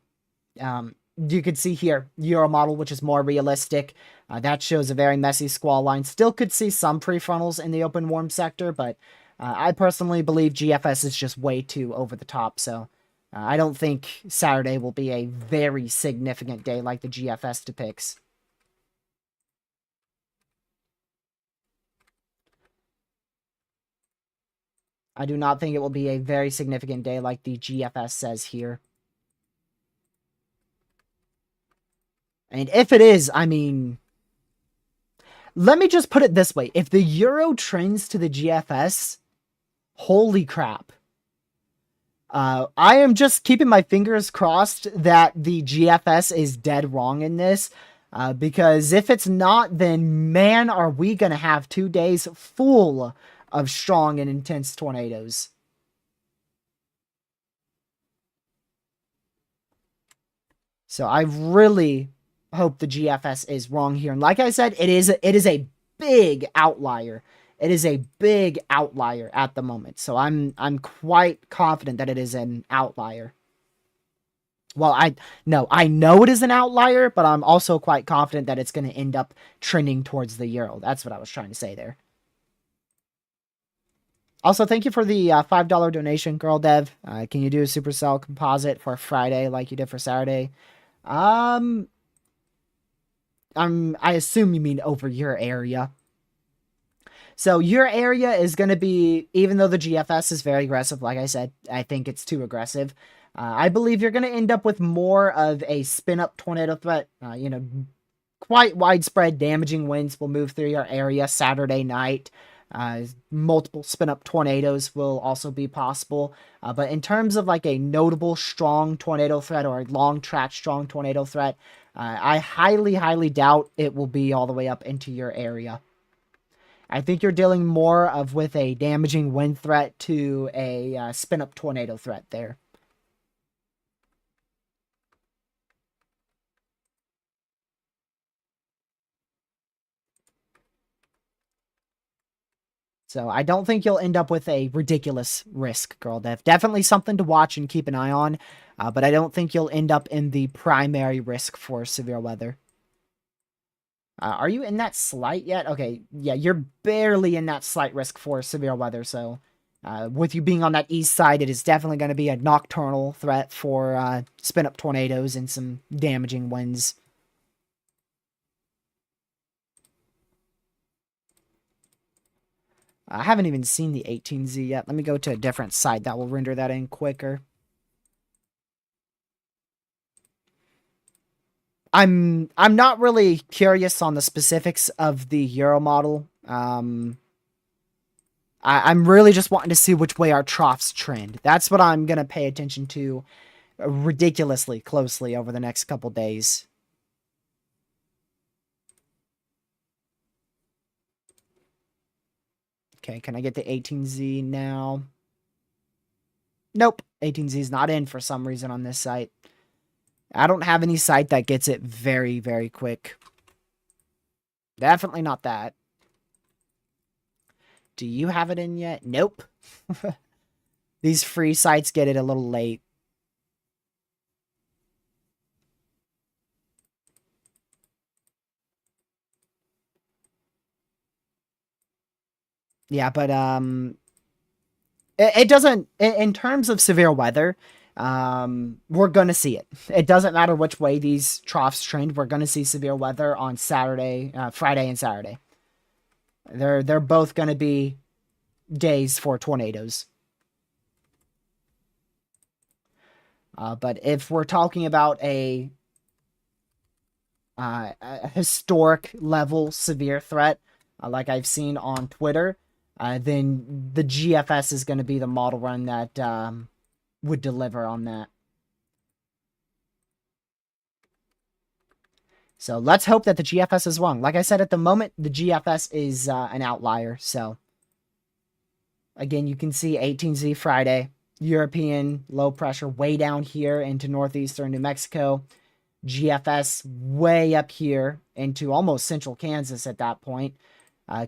You could see here, Euromodel, which is more realistic. That shows a very messy squall line. Still could see some prefrontals in the open warm sector, but I personally believe GFS is just way too over the top. So I don't think Saturday will be a very significant day like the GFS depicts. I do not think it will be a very significant day like the GFS says here. And if it is, I mean, let me just put it this way. If the Euro trends to the GFS, holy crap. I am just keeping my fingers crossed that the GFS is dead wrong in this. Because if it's not, then man, are we going to have 2 days full of strong and intense tornadoes. So I really hope the GFS is wrong here. And like I said, it is a big outlier. It is a big outlier at the moment. So I'm quite confident that it is an outlier. Well, I know it is an outlier, but I'm also quite confident that it's going to end up trending towards the Euro. That's what I was trying to say there. Also, thank you for the $5 donation, Girl Dev. Can you do a supercell composite for Friday like you did for Saturday? I assume you mean over your area. So your area is going to be, even though the GFS is very aggressive, like I said, I think it's too aggressive. I believe you're going to end up with more of a spin-up tornado threat. Quite widespread damaging winds will move through your area Saturday night. Multiple spin-up tornadoes will also be possible. But in terms of like a notable strong tornado threat or a long-track strong tornado threat, I highly, highly doubt it will be all the way up into your area. I think you're dealing more of with a damaging wind threat to a spin-up tornado threat there. So I don't think you'll end up with a ridiculous risk, Girl Dev. Definitely something to watch and keep an eye on, but I don't think you'll end up in the primary risk for severe weather. Are you in that slight yet? Okay, yeah, you're barely in that slight risk for severe weather, so with you being on that east side, it is definitely going to be a nocturnal threat for spin-up tornadoes and some damaging winds. I haven't even seen the 18Z yet. Let me go to a different site that will render that in quicker. I'm not really curious on the specifics of the Euro model. I'm really just wanting to see which way our troughs trend. That's what I'm going to pay attention to ridiculously closely over the next couple days. Okay, can I get the 18Z now? Nope, 18Z is not in for some reason on this site. I don't have any site that gets it very, very quick. Definitely not that. Do you have it in yet? Nope. These free sites get it a little late. Yeah, but it doesn't. In terms of severe weather, we're gonna see it. It doesn't matter which way these troughs trend. We're gonna see severe weather on Saturday, Friday, and Saturday. They're both gonna be days for tornadoes. But if we're talking about a historic level severe threat, like I've seen on Twitter, then the GFS is going to be the model run that would deliver on that. So let's hope that the GFS is wrong. Like I said, at the moment, the GFS is an outlier. So again, you can see 18Z Friday, European low pressure way down here into northeastern New Mexico. GFS way up here into almost central Kansas at that point.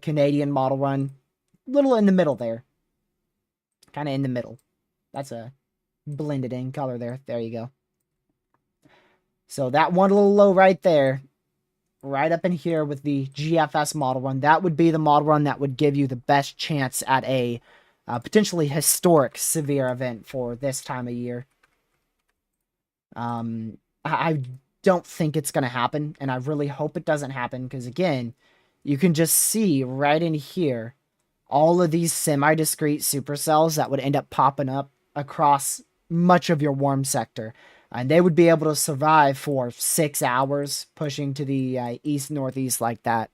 Canadian model run, little in the middle there. Kind of in the middle. That's a blended in color there. There you go. So that one little low right there, right up in here with the GFS model run, that would be the model run that would give you the best chance at a potentially historic severe event for this time of year. I don't think it's going to happen, and I really hope it doesn't happen, because again, you can just see right in here all of these semi-discrete supercells that would end up popping up across much of your warm sector. And they would be able to survive for 6 hours, pushing to the east-northeast like that.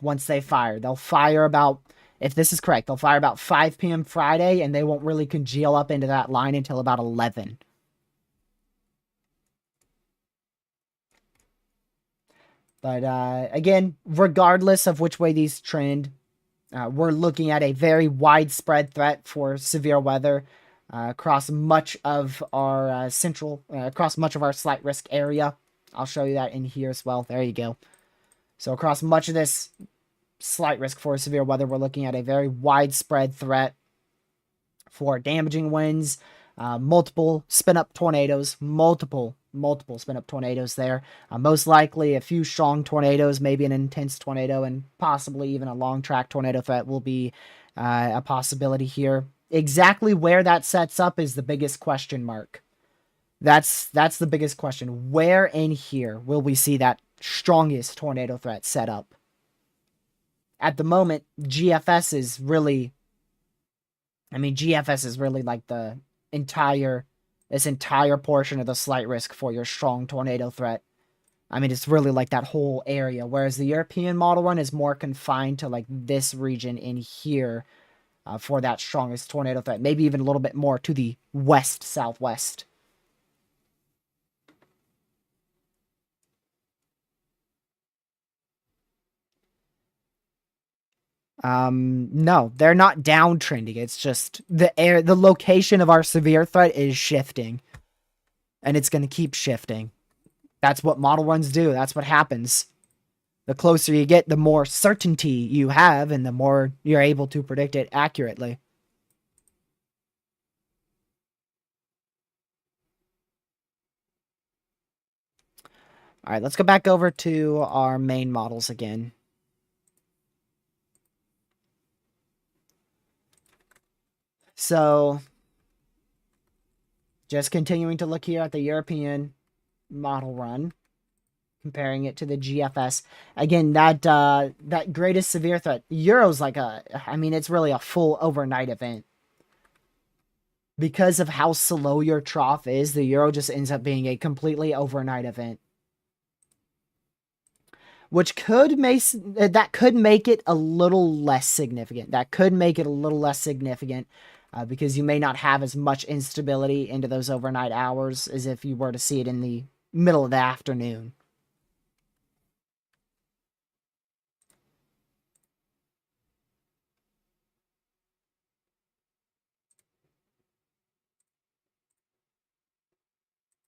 Once they fire, they'll fire about, if this is correct, they'll fire about 5 p.m. Friday, and they won't really congeal up into that line until about 11. But again, regardless of which way these trend, we're looking at a very widespread threat for severe weather across much of our across much of our slight risk area. I'll show you that in here as well. There you go. So across much of this slight risk for severe weather, we're looking at a very widespread threat for damaging winds, multiple spin-up tornadoes, multiple spin-up tornadoes there. Most likely a few strong tornadoes, maybe an intense tornado, and possibly even a long-track tornado threat will be a possibility here. Exactly where that sets up is the biggest question mark. That's the biggest question. Where in here will we see that strongest tornado threat set up? At the moment, GFS is really... GFS is really like this entire portion of the slight risk for your strong tornado threat. It's really like that whole area, whereas the European model run is more confined to like this region in here for that strongest tornado threat. Maybe even a little bit more to the west-southwest. No, they're not downtrending. It's just the location of our severe threat is shifting. And it's going to keep shifting. That's what model runs do. That's what happens. The closer you get, the more certainty you have, and the more you're able to predict it accurately. All right, let's go back over to our main models again. So, just continuing to look here at the European model run, comparing it to the GFS. Again, that greatest severe threat, Euro's like it's really a full overnight event. Because of how slow your trough is, the Euro just ends up being a completely overnight event. Which could make it a little less significant. Because you may not have as much instability into those overnight hours as if you were to see it in the middle of the afternoon.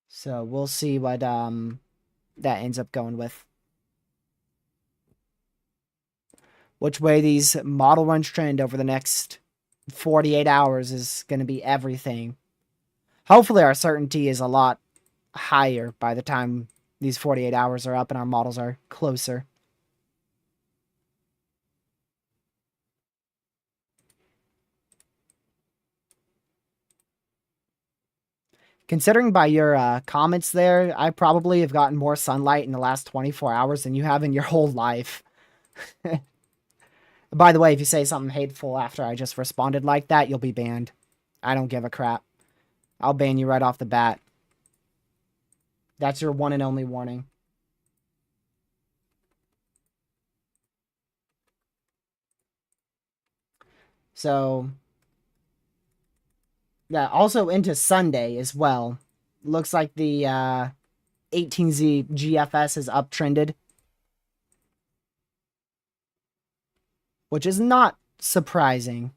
So we'll see what that ends up going with. Which way these model runs trend over the next 48 hours is going to be everything. Hopefully our certainty is a lot higher by the time these 48 hours are up and our models are closer. Considering by your comments there, I probably have gotten more sunlight in the last 24 hours than you have in your whole life. By the way, if you say something hateful after I just responded like that, you'll be banned. I don't give a crap. I'll ban you right off the bat. That's your one and only warning. So, yeah, also into Sunday as well. Looks like the 18Z GFS is uptrended, which is not surprising.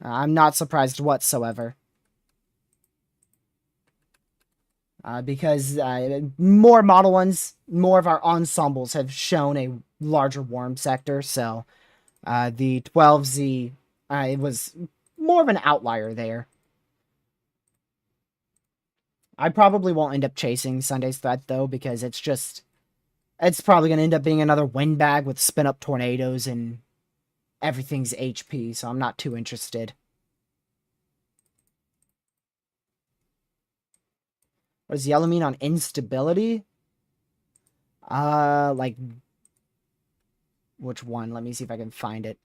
I'm not surprised whatsoever. Because more Model 1s, more of our ensembles have shown a larger warm sector, so the 12Z, it was more of an outlier there. I probably won't end up chasing Sunday's threat, though, because it's probably going to end up being another windbag with spin-up tornadoes and everything's HP, so I'm not too interested. What does yellow mean on instability? Like, which one? Let me see if I can find it.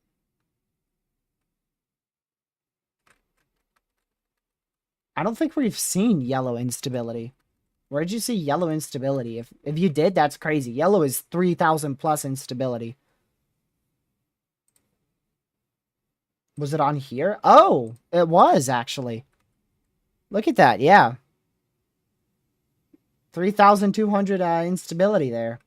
I don't think we've seen yellow instability. Where did you see yellow instability? If you did, that's crazy. Yellow is 3,000 plus instability. Was it on here? Oh, it was actually. Look at that, yeah. 3,200 instability there.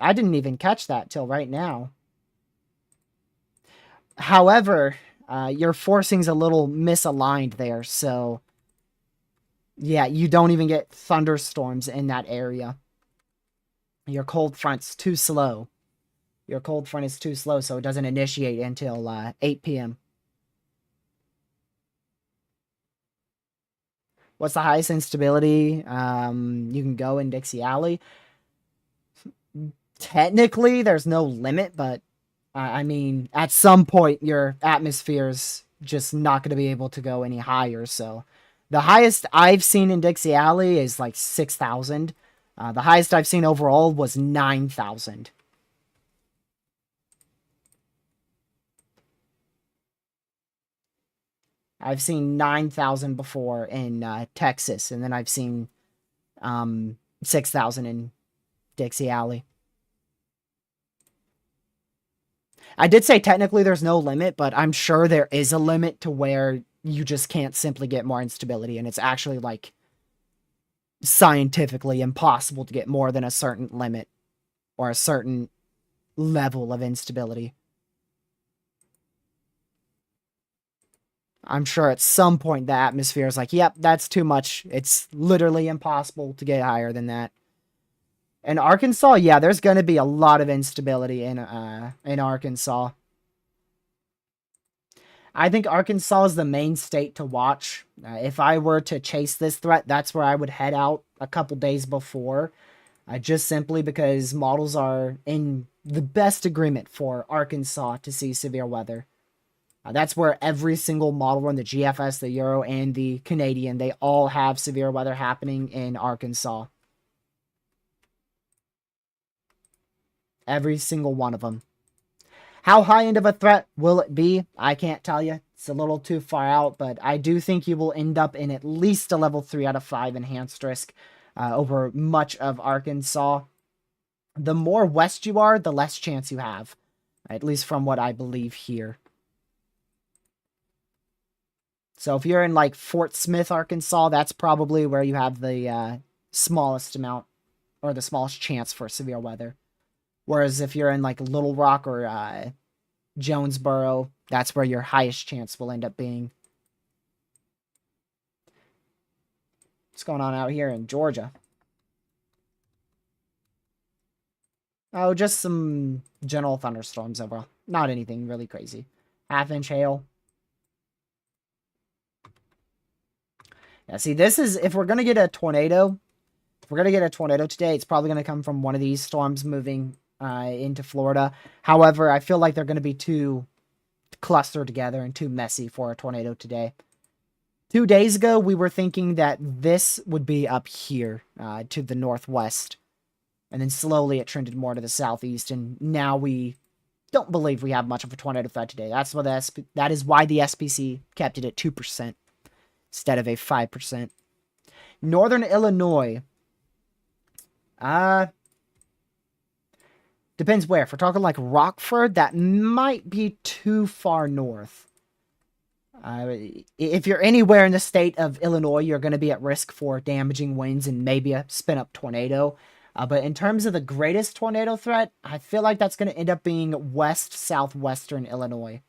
I didn't even catch that till right now. However, your forcing's a little misaligned there, so yeah, you don't even get thunderstorms in that area. Your cold front's too slow. Your cold front is too slow, so it doesn't initiate until 8 p.m. What's the highest instability you can go in Dixie Alley? Technically, there's no limit, but I mean, at some point, your atmosphere's just not going to be able to go any higher. So, the highest I've seen in Dixie Alley is like 6,000. The highest I've seen overall was 9,000. I've seen 9,000 before in Texas, and then I've seen 6,000 in Dixie Alley. I did say technically there's no limit, but I'm sure there is a limit to where you just can't simply get more instability, and it's actually like scientifically impossible to get more than a certain limit or a certain level of instability. I'm sure at some point the atmosphere is like, yep, that's too much. It's literally impossible to get higher than that. In Arkansas, yeah, there's going to be a lot of instability in Arkansas. I think Arkansas is the main state to watch. If I were to chase this threat, that's where I would head out a couple days before. Just simply because models are in the best agreement for Arkansas to see severe weather. That's where every single model run, the GFS, the Euro, and the Canadian, they all have severe weather happening in Arkansas. Every single one of them. How high end of a threat will it be? I can't tell you. It's a little too far out, but I do think you will end up in at least a level 3 out of 5 enhanced risk over much of Arkansas. The more west you are, the less chance you have, at least from what I believe here. So if you're in like Fort Smith, Arkansas, that's probably where you have the smallest amount or the smallest chance for severe weather. Whereas if you're in like Little Rock or Jonesboro, that's where your highest chance will end up being. What's going on out here in Georgia? Oh, just some general thunderstorms overall. Not anything really crazy. Half-inch hail. Yeah, see, this is, if we're going to get a tornado, today, it's probably going to come from one of these storms moving into Florida. However, I feel like they're going to be too clustered together and too messy for a tornado today. 2 days ago, we were thinking that this would be up here to the northwest. And then slowly it trended more to the southeast. And now we don't believe we have much of a tornado threat today. That is why the SPC kept it at 2% instead of a 5%. Northern Illinois. Depends where. If we're talking like Rockford, that might be too far north. If you're anywhere in the state of Illinois, you're going to be at risk for damaging winds and maybe a spin-up tornado. But in terms of the greatest tornado threat, I feel like that's going to end up being west-southwestern Illinois.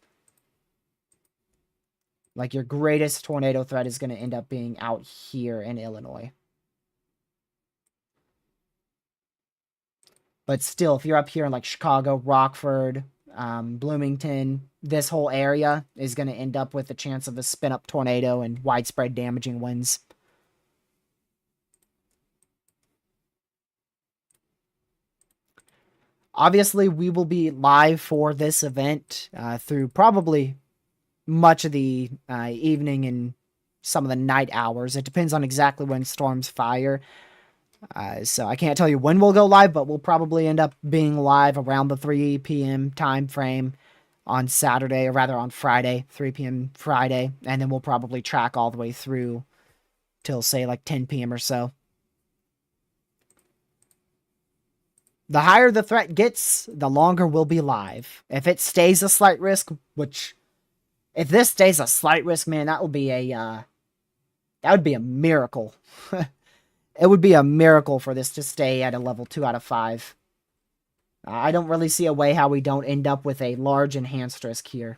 Like, your greatest tornado threat is going to end up being out here in Illinois. But still, if you're up here in, like, Chicago, Rockford, Bloomington, this whole area is going to end up with a chance of a spin-up tornado and widespread damaging winds. Obviously, we will be live for this event through probably much of the evening and some of the night hours. It depends on exactly when storms fire. So I can't tell you when we'll go live, but we'll probably end up being live around the 3 p.m. time frame on Saturday, or rather on Friday, 3 p.m. Friday. And then we'll probably track all the way through till, say, like 10 p.m. or so. The higher the threat gets, the longer we'll be live. If it stays a slight risk, which, if this stays a slight risk, man, that would be a miracle. It would be a miracle for this to stay at a level 2 out of 5. I don't really see a way how we don't end up with a large enhanced risk here.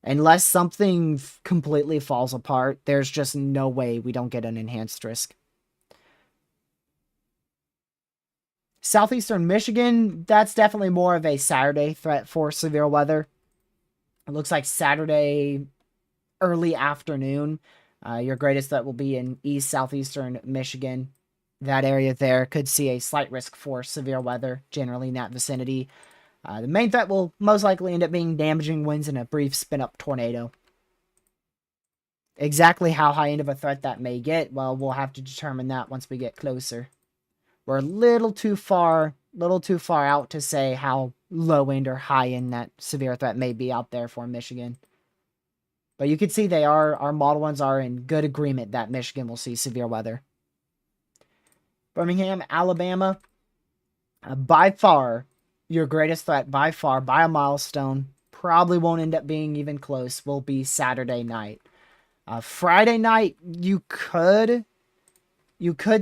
Unless something completely falls apart, there's just no way we don't get an enhanced risk. Southeastern Michigan, that's definitely more of a Saturday threat for severe weather. It looks like Saturday early afternoon. Your greatest threat will be in southeastern Michigan. That area there could see a slight risk for severe weather, generally in that vicinity. The main threat will most likely end up being damaging winds and a brief spin-up tornado. Exactly how high end of a threat that may get, well, we'll have to determine that once we get closer. We're a little too far out to say how low end or high end that severe threat may be out there for Michigan. But you can see our model ones are in good agreement that Michigan will see severe weather. Birmingham, Alabama, by far, your greatest threat, by far, by a milestone, probably won't end up being even close, will be Saturday night. Friday night, you could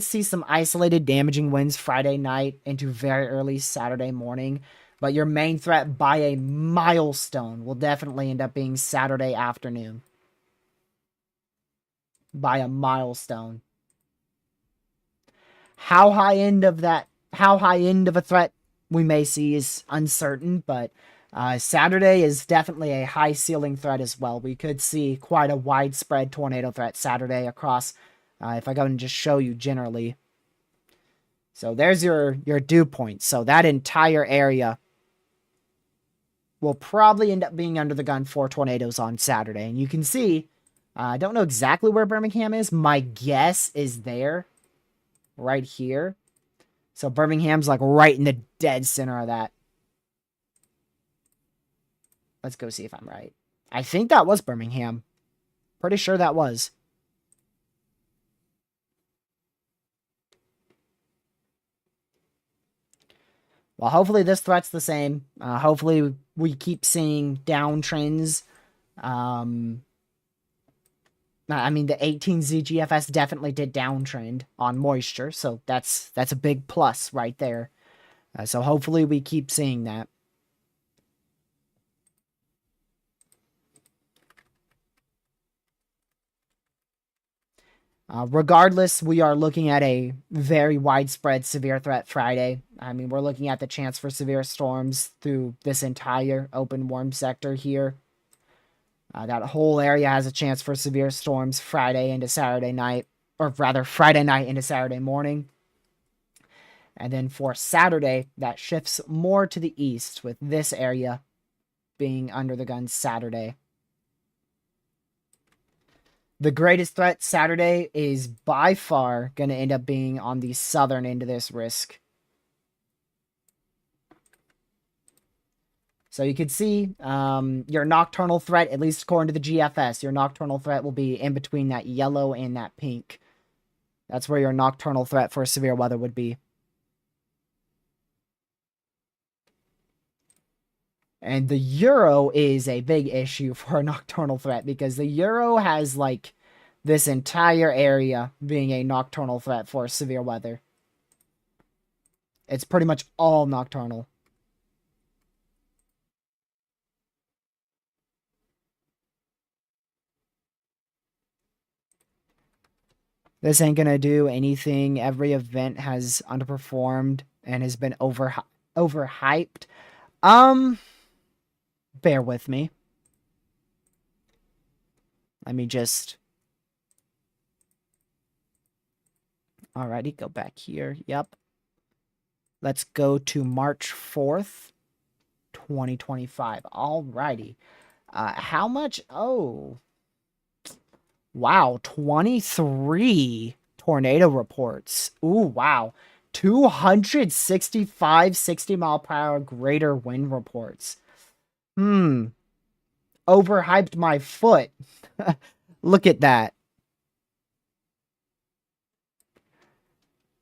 see some isolated damaging winds Friday night into very early Saturday morning, but your main threat by a milestone will definitely end up being Saturday afternoon. By a milestone. How high end of a threat we may see is uncertain, but Saturday is definitely a high ceiling threat as well. We could see quite a widespread tornado threat Saturday across, if I go and just show you generally. So there's your dew point. So that entire area will probably end up being under the gun for tornadoes on Saturday. And you can see, I don't know exactly where Birmingham is. My guess is there. Right here. So Birmingham's like right in the dead center of that. Let's go see if I'm right. I think that was Birmingham. Pretty sure that was. Well, hopefully this threat's the same. Hopefully we keep seeing downtrends. I mean, the 18Z GFS definitely did downtrend on moisture, so that's a big plus right there. So hopefully we keep seeing that. Regardless, we are looking at a very widespread severe threat Friday. I mean, we're looking at the chance for severe storms through this entire open warm sector here. That whole area has a chance for severe storms Friday into Saturday night, or rather Friday night into Saturday morning. And then for Saturday, that shifts more to the east, with this area being under the gun Saturday. The greatest threat Saturday is by far going to end up being on the southern end of this risk. So you can see your nocturnal threat, at least according to the GFS, your nocturnal threat will be in between that yellow and that pink. That's where your nocturnal threat for severe weather would be. And the Euro is a big issue for a nocturnal threat because the Euro has like this entire area being a nocturnal threat for severe weather. It's pretty much all nocturnal. This ain't gonna do anything. Every event has underperformed and has been overhyped. Bear with me. Let me just... Alrighty, go back here. Yep. Let's go to March 4th, 2025. Alrighty. How much? Oh. Wow, 23 tornado reports. Ooh, wow. 265 60-mile-per-hour greater wind reports. Overhyped my foot. Look at that.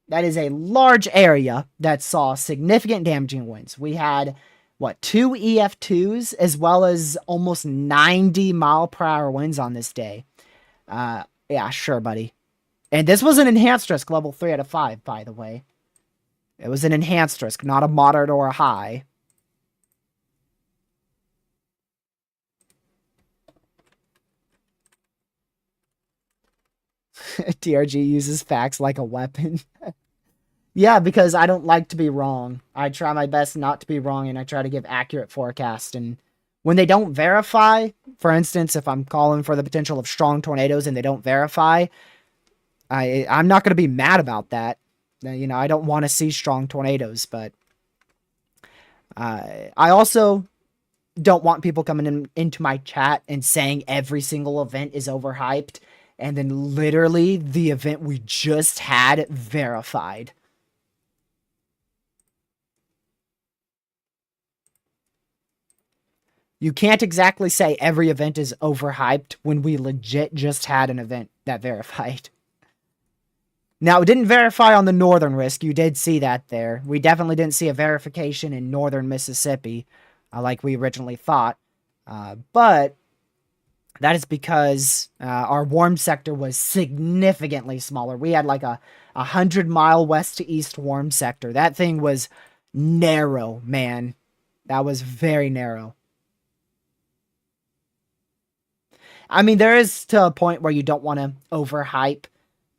That is a large area that saw significant damaging winds. We had, what, 2 EF2s as well as almost 90-mile-per-hour winds on this day. Yeah, sure, buddy. And this was an enhanced risk, level 3 out of 5, by the way. It was an enhanced risk, not a moderate or a high. DRG uses facts like a weapon. Yeah, because I don't like to be wrong. I try my best not to be wrong, and I try to give accurate forecasts. And when they don't verify, for instance, if I'm calling for the potential of strong tornadoes and they don't verify, I'm not going to be mad about that. You know, I don't want to see strong tornadoes, but I also don't want people coming into my chat and saying every single event is overhyped, and then literally the event we just had verified. You can't exactly say every event is overhyped when we legit just had an event that verified. Now, it didn't verify on the northern risk. You did see that there. We definitely didn't see a verification in northern Mississippi, like we originally thought. But that is because our warm sector was significantly smaller. We had like a 100-mile west to east warm sector. That thing was narrow, man. That was very narrow. I mean, there is to a point where you don't want to overhype.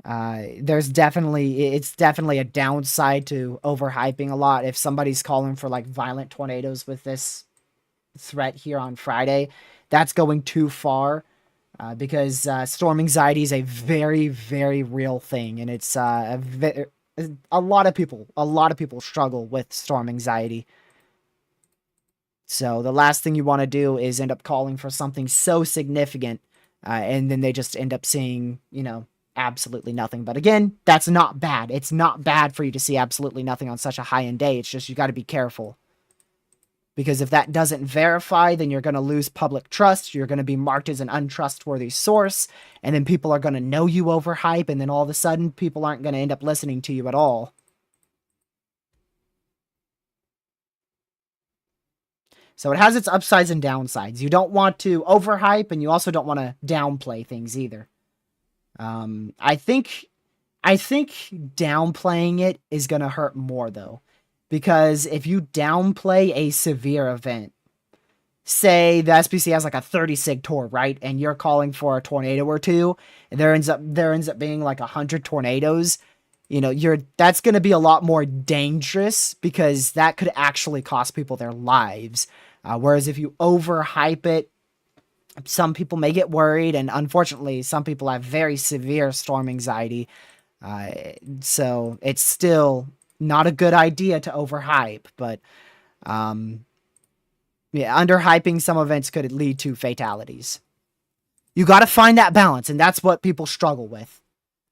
It's definitely a downside to overhyping a lot. If somebody's calling for like violent tornadoes with this threat here on Friday, that's going too far, because storm anxiety is a very, very real thing, and it's a lot of people struggle with storm anxiety. So the last thing you want to do is end up calling for something so significant, and then they just end up seeing, you know, absolutely nothing. But again, that's not bad. It's not bad for you to see absolutely nothing on such a high-end day. It's just you got to be careful. Because if that doesn't verify, then you're going to lose public trust. You're going to be marked as an untrustworthy source, and then people are going to know you overhype, and then all of a sudden, people aren't going to end up listening to you at all. So it has its upsides and downsides. You don't want to overhype, and you also don't want to downplay things either. I think downplaying it is going to hurt more, though. Because if you downplay a severe event, say the SPC has like a 30 sig tor, right? And you're calling for a tornado or two, and there ends up being like 100 tornadoes. You know, that's going to be a lot more dangerous because that could actually cost people their lives. Whereas if you overhype it, some people may get worried, and unfortunately, some people have very severe storm anxiety. So it's still not a good idea to overhype, but yeah, underhyping some events could lead to fatalities. You got to find that balance, and that's what people struggle with.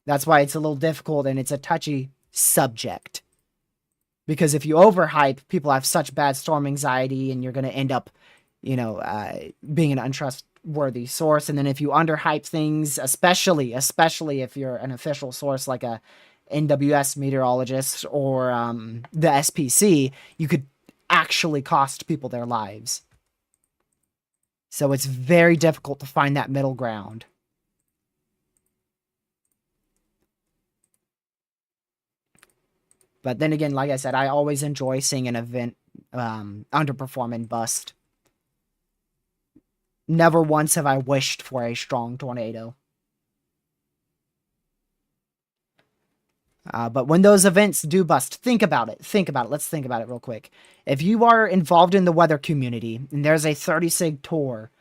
That's why it's a little difficult and it's a touchy subject. Because if you overhype, people have such bad storm anxiety, and you're going to end up, being an untrustworthy source. And then if you underhype things, especially if you're an official source like a NWS meteorologist or the SPC, you could actually cost people their lives. So it's very difficult to find that middle ground. But then again, like I said, I always enjoy seeing an event underperform and bust. Never once have I wished for a strong tornado. But when those events do bust, think about it. Let's think about it real quick. If you are involved in the weather community and there's a 30 sig tour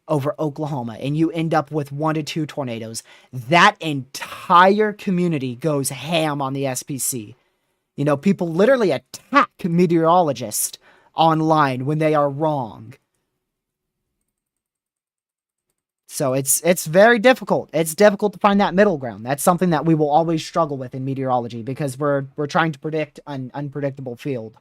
over Oklahoma and you end up with 1 to 2 tornadoes, that entire community goes ham on the SPC. People literally attack meteorologists online when they are wrong. So it's very difficult. It's difficult to find that middle ground. That's something that we will always struggle with in meteorology because we're trying to predict an unpredictable field.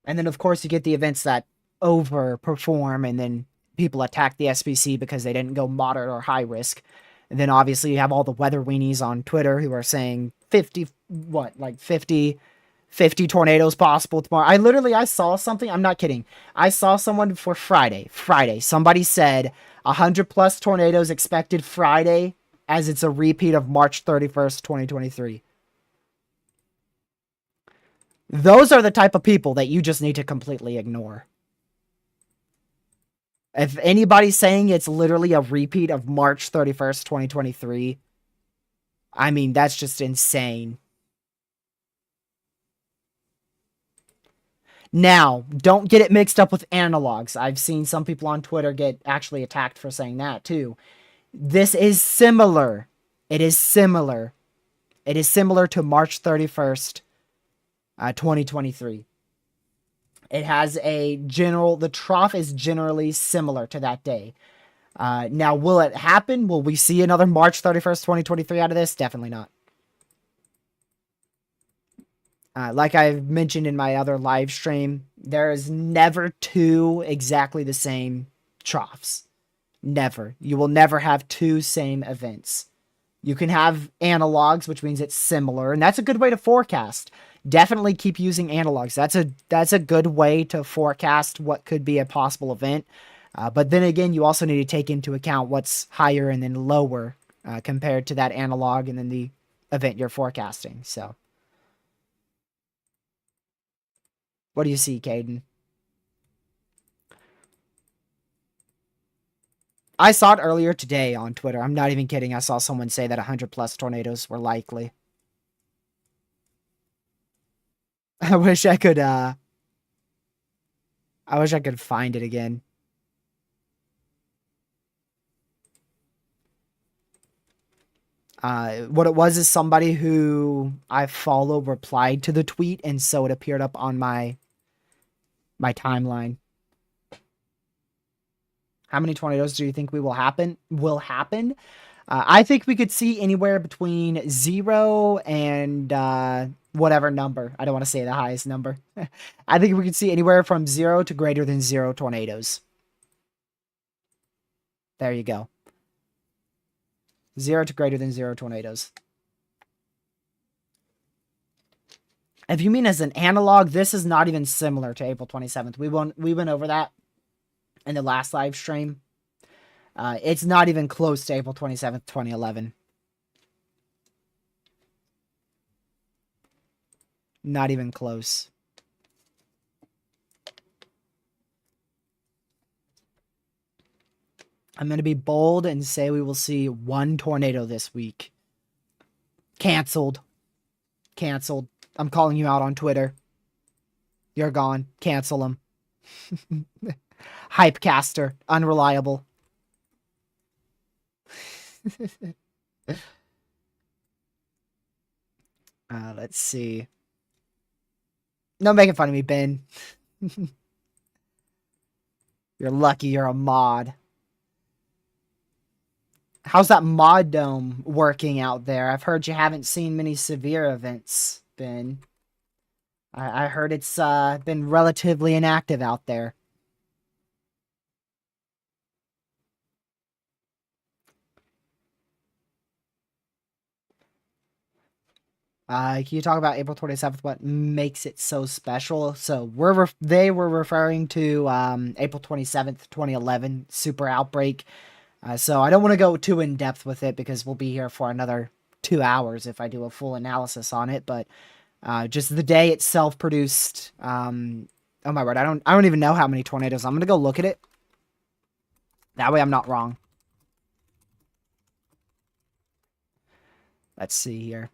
And then of course you get the events that overperform and then people attack the SPC because they didn't go moderate or high risk. And then obviously you have all the weather weenies on Twitter who are saying 50 tornadoes possible tomorrow. I saw something. I'm not kidding. I saw someone for Friday. Somebody said 100+ tornadoes expected Friday as it's a repeat of March 31st, 2023. Those are the type of people that you just need to completely ignore. If anybody's saying it's literally a repeat of March 31st, 2023, I mean, that's just insane. Now, don't get it mixed up with analogs. I've seen some people on Twitter get actually attacked for saying that too. This is similar. It is similar. It is similar to March 31st, 2023. It has the trough is generally similar to that day. Now, will it happen? Will we see another March 31st, 2023 out of this? Definitely not. Like I've mentioned in my other live stream, there is never two exactly the same troughs. Never. You will never have two same events. You can have analogs, which means it's similar, and that's a good way to forecast. Definitely keep using analogs. That's a good way to forecast what could be a possible event. But then again, you also need to take into account what's higher and then lower compared to that analog and then the event you're forecasting. So, what do you see, Caden? I saw it earlier today on Twitter. I'm not even kidding. I saw someone say that 100+ tornadoes were likely. I wish I could find it again. What it was is somebody who I follow replied to the tweet, and so it appeared up on my timeline. How many tornadoes do you think will happen? I think we could see anywhere between 0 and whatever number. I don't want to say the highest number. I think we could see anywhere from 0 to greater than 0 tornadoes. There you go. 0 to greater than 0 tornadoes. If you mean as an analog, this is not even similar to April 27th. We went over that in the last live stream. It's not even close to April 27th, 2011. Not even close. I'm going to be bold and say we will see 1 tornado this week. Canceled. I'm calling you out on Twitter. You're gone. Cancel them. Hypecaster. Unreliable. Let's see. No making fun of me, Ben. You're lucky you're a mod. How's that mod dome working out there? I've heard you haven't seen many severe events, Ben. I heard it's been relatively inactive out there. Can you talk about April 27th? What makes it so special? So they were referring to April 27th, 2011, super outbreak. So I don't want to go too in depth with it because we'll be here for another 2 hours if I do a full analysis on it. But just the day itself produced. Oh my word! I don't even know how many tornadoes. I'm gonna go look at it. That way I'm not wrong. Let's see here.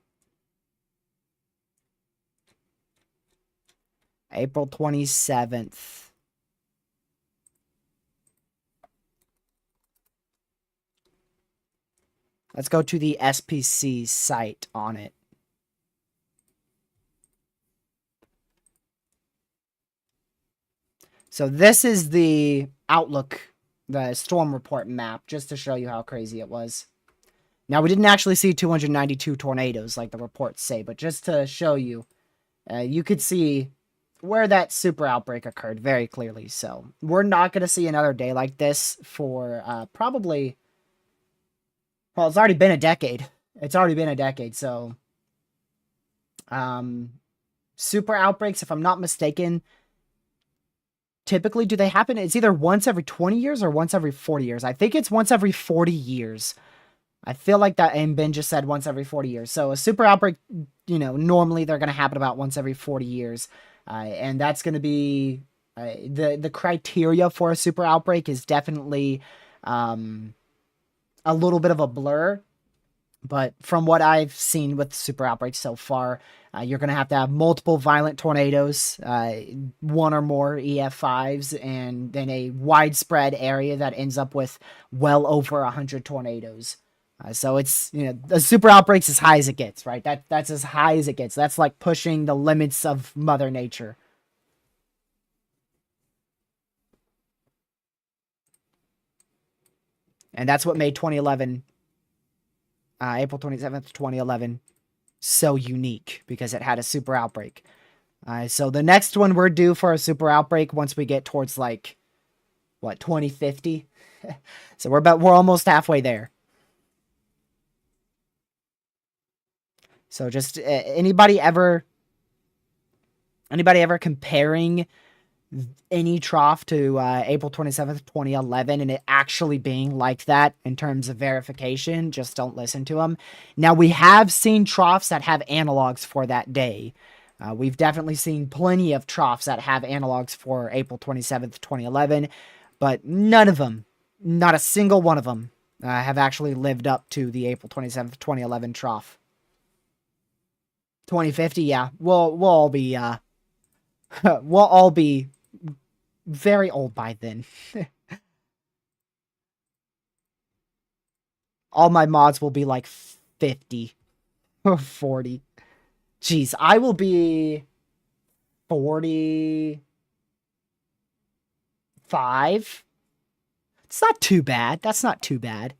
April 27th. Let's go to the SPC site on it. So this is the Outlook, the storm report map, just to show you how crazy it was. Now, we didn't actually see 292 tornadoes like the reports say, but just to show you, you could see where that super outbreak occurred very clearly. So we're not going to see another day like this for probably... Well, it's already been a decade. It's already been a decade, so... super outbreaks, if I'm not mistaken, typically do they happen? It's either once every 20 years or once every 40 years. I think it's once every 40 years. I feel like that, and Ben just said once every 40 years. So a super outbreak, you know, normally they're going to happen about once every 40 years. And that's going to be the criteria for a super outbreak is definitely a little bit of a blur. But from what I've seen with super outbreaks so far, you're going to have multiple violent tornadoes, one or more EF5s, and then a widespread area that ends up with well over 100 tornadoes. So it's, you know, the super outbreaks as high as it gets, right? That's as high as it gets. That's like pushing the limits of Mother Nature. And that's what made 2011, April 27th, 2011, so unique because it had a super outbreak. So the next one we're due for a super outbreak once we get towards like, what, 2050? So we're almost halfway there. So just anybody ever comparing any trough to April 27th, 2011, and it actually being like that in terms of verification, just don't listen to them. Now, we have seen troughs that have analogs for that day. We've definitely seen plenty of troughs that have analogs for April 27th, 2011, but none of them, not a single one of them, have actually lived up to the April 27th, 2011 trough. 2050, yeah, we'll all be we'll all be very old by then. All my mods will be like 50 or 40. Jeez, I will be 45. It's not too bad. That's not too bad.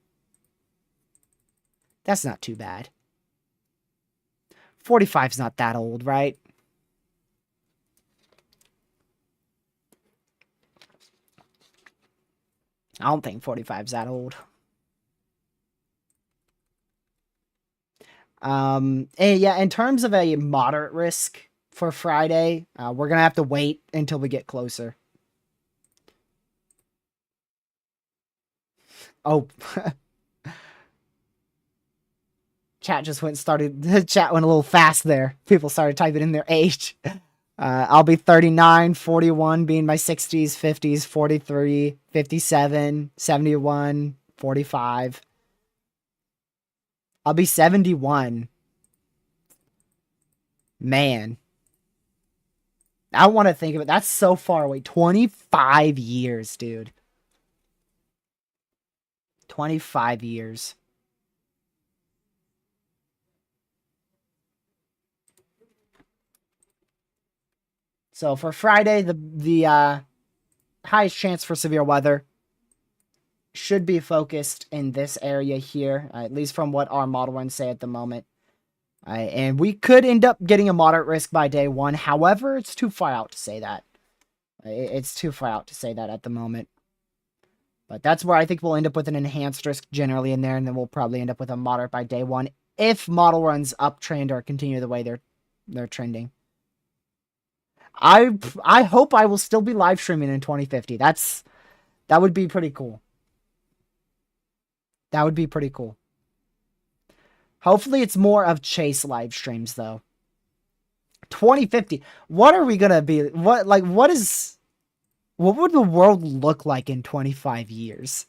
That's not too bad. 45's not that old, right? I don't think 45's that old. And yeah, in terms of a moderate risk for Friday, we're gonna have to wait until we get closer. Oh, chat just the chat went a little fast there. People started typing in their age. I'll be 39, 41 being my 60s, 50s, 43, 57, 71, 45. I'll be 71. Man. I want to think of it. That's so far away. 25 years, dude. 25 years. So for Friday, the highest chance for severe weather should be focused in this area here, at least from what our model runs say at the moment. And we could end up getting a moderate risk by day 1. However, it's too far out to say that. It's too far out to say that at the moment. But that's where I think we'll end up with an enhanced risk generally in there, and then we'll probably end up with a moderate by day 1 if model runs uptrend or continue the way they're trending. I hope I will still be live streaming in 2050. That would be pretty cool. That would be pretty cool. Hopefully it's more of Chase live streams though. 2050. What are we gonna be? What would the world look like in 25 years?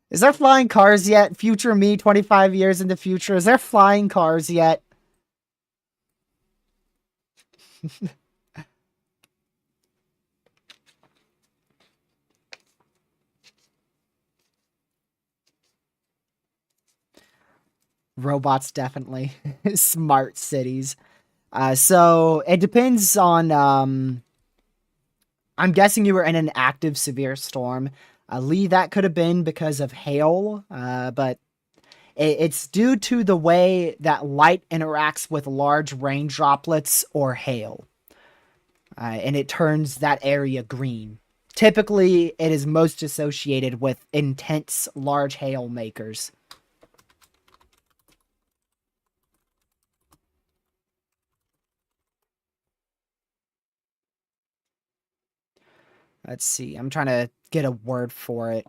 Is there flying cars yet? Future me 25 years in the future. Is there flying cars yet? Robots, definitely. Smart cities. So it depends on, I'm guessing you were in an active severe storm. Lee, that could have been because of hail, but it's due to the way that light interacts with large rain droplets or hail. And it turns that area green. Typically, it is most associated with intense large hail makers. Let's see. I'm trying to get a word for it.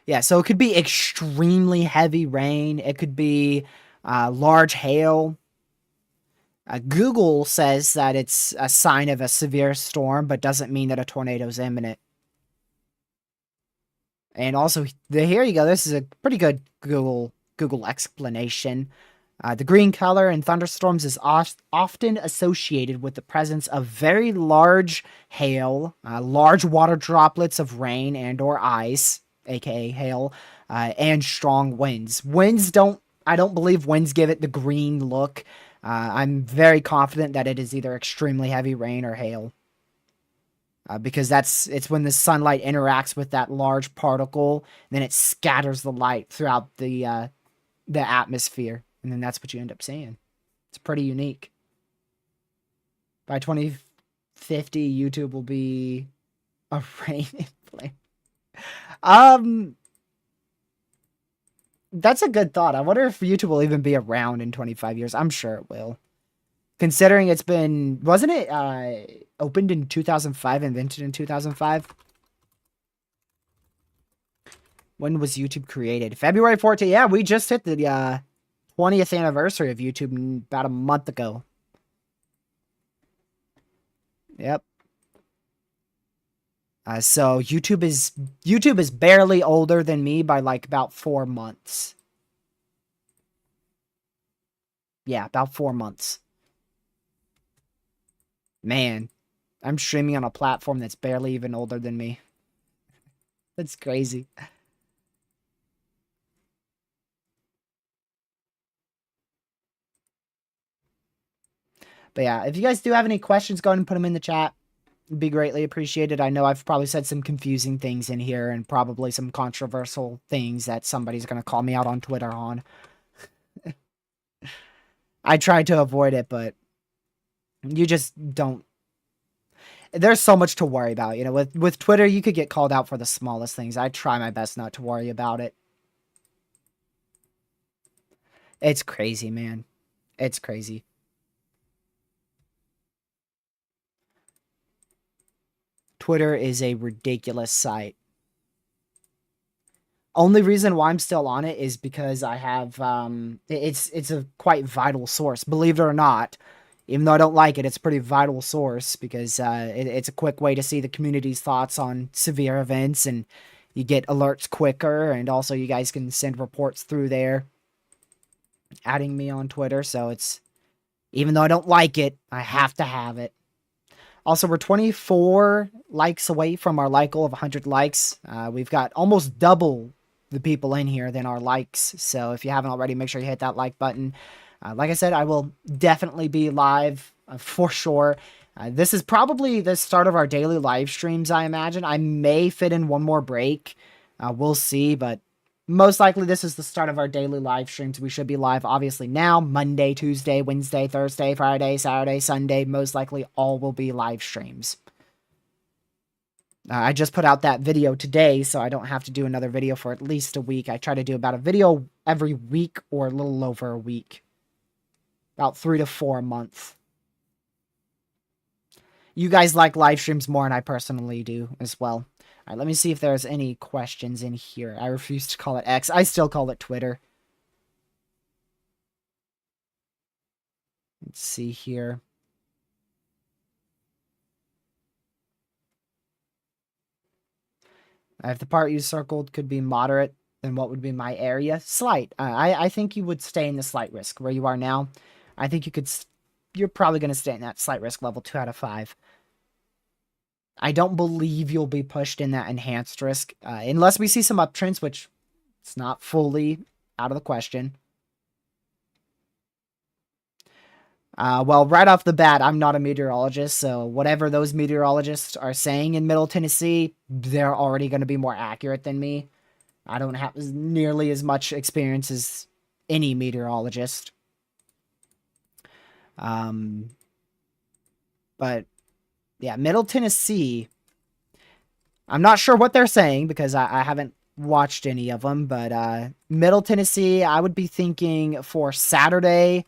Yeah, so it could be extremely heavy rain. It could be large hail. Google says that it's a sign of a severe storm, but doesn't mean that a tornado is imminent. And also, here you go. This is a pretty good Google explanation. The green color in thunderstorms is often associated with the presence of very large hail, large water droplets of rain and or ice, aka hail, and strong winds. I don't believe winds give it the green look. I'm very confident that it is either extremely heavy rain or hail. Because it's when the sunlight interacts with that large particle, then it scatters the light throughout the atmosphere. And then that's what you end up seeing. It's pretty unique. By 2050, YouTube will be a rain flame. That's a good thought. I wonder if YouTube will even be around in 25 years. I'm sure it will. Considering it's been... Wasn't it opened in 2005, invented in 2005? When was YouTube created? February 14th. Yeah, we just hit the 20th anniversary of YouTube about a month ago. Yep. So YouTube is barely older than me by like about 4 months. Yeah, about 4 months. Man, I'm streaming on a platform that's barely even older than me. That's crazy. But yeah, if you guys do have any questions, go ahead and put them in the chat. It'd be greatly appreciated. I know I've probably said some confusing things in here and probably some controversial things that somebody's going to call me out on Twitter on. I tried to avoid it, but you just don't. There's so much to worry about. You know, with Twitter, you could get called out for the smallest things. I try my best not to worry about it. It's crazy, man. It's crazy. Twitter is a ridiculous site. Only reason why I'm still on it is because I have, it's a quite vital source, believe it or not. Even though I don't like it, it's a pretty vital source because it's a quick way to see the community's thoughts on severe events, and you get alerts quicker, and also you guys can send reports through there, adding me on Twitter, so it's, even though I don't like it, I have to have it. Also, we're 24 likes away from our like goal of 100 likes. We've got almost double the people in here than our likes. So if you haven't already, make sure you hit that like button. Like I said, I will definitely be live for sure. This is probably the start of our daily live streams, I imagine. I may fit in one more break. We'll see, but most likely this is the start of our daily live streams. We should be live, obviously, now. Monday, Tuesday, Wednesday, Thursday, Friday, Saturday, Sunday. Most likely all will be live streams. I just put out that video today, so I don't have to do another video for at least a week. I try to do about a video every week or a little over a week. About 3 to 4 a month. You guys like live streams more, and I personally do as well. All right, let me see if there's any questions in here. I refuse to call it X. I still call it Twitter. Let's see here. If the part you circled could be moderate, then what would be my area? Slight. I think you would stay in the slight risk where you are now. I think you could... You're probably going to stay in that slight risk level 2 out of 5. I don't believe you'll be pushed in that enhanced risk. Unless we see some uptrends, which it's not fully out of the question. Well, right off the bat, I'm not a meteorologist, so whatever those meteorologists are saying in Middle Tennessee, they're already going to be more accurate than me. I don't have nearly as much experience as any meteorologist. But yeah, Middle Tennessee, I'm not sure what they're saying because I haven't watched any of them, but Middle Tennessee, I would be thinking for Saturday.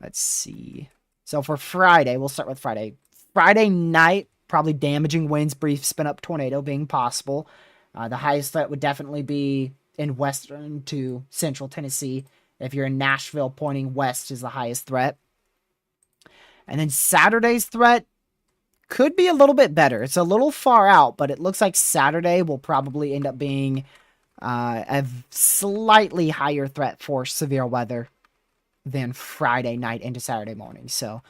Let's see. So for Friday, we'll start with Friday. Friday night, probably damaging winds, brief spin up tornado being possible. The highest threat would definitely be in western to central Tennessee. If you're in Nashville, pointing west is the highest threat. And then Saturday's threat could be a little bit better. It's a little far out, but it looks like Saturday will probably end up being a slightly higher threat for severe weather than Friday night into Saturday morning. So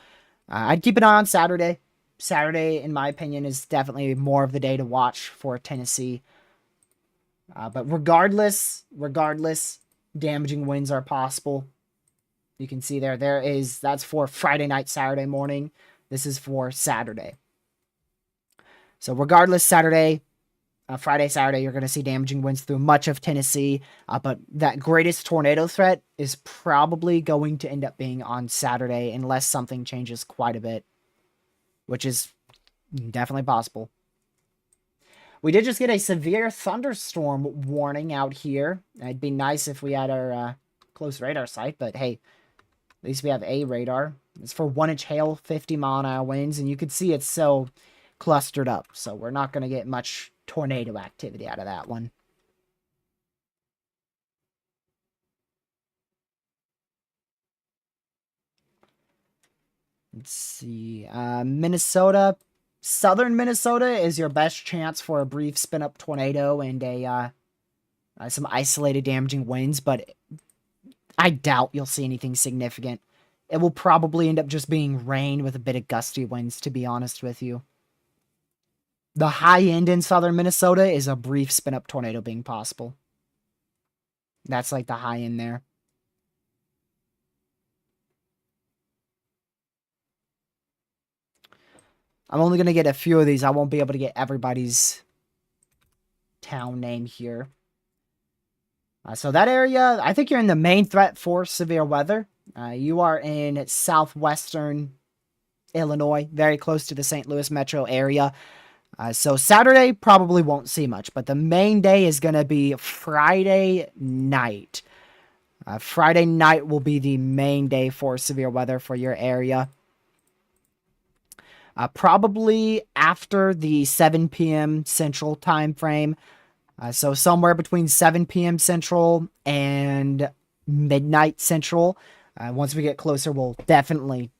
I'd keep an eye on Saturday. Saturday, in my opinion, is definitely more of the day to watch for Tennessee. But regardless, damaging winds are possible. You can see that's for Friday night, Saturday morning. This is for Saturday. So regardless, Friday, Saturday, you're going to see damaging winds through much of Tennessee. But that greatest tornado threat is probably going to end up being on Saturday unless something changes quite a bit, which is definitely possible. We did just get a severe thunderstorm warning out here. It'd be nice if we had our close radar sight, but hey, at least we have a radar. It's for 1-inch hail, 50-mile-an-hour winds, and you can see it's so clustered up, so we're not going to get much tornado activity out of that one. Let's see. Minnesota. Southern Minnesota is your best chance for a brief spin-up tornado and some isolated damaging winds, but I doubt you'll see anything significant. It will probably end up just being rain with a bit of gusty winds, to be honest with you. The high end in southern Minnesota is a brief spin-up tornado being possible. That's like the high end there. I'm only going to get a few of these. I won't be able to get everybody's town name here. So that area, I think you're in the main threat for severe weather. You are in southwestern Illinois, very close to the St. Louis metro area. So Saturday probably won't see much, but the main day is going to be Friday night. Friday night will be the main day for severe weather for your area. Probably after the 7 p.m. Central time frame. So somewhere between 7 p.m. Central and midnight Central. Once we get closer, we'll definitely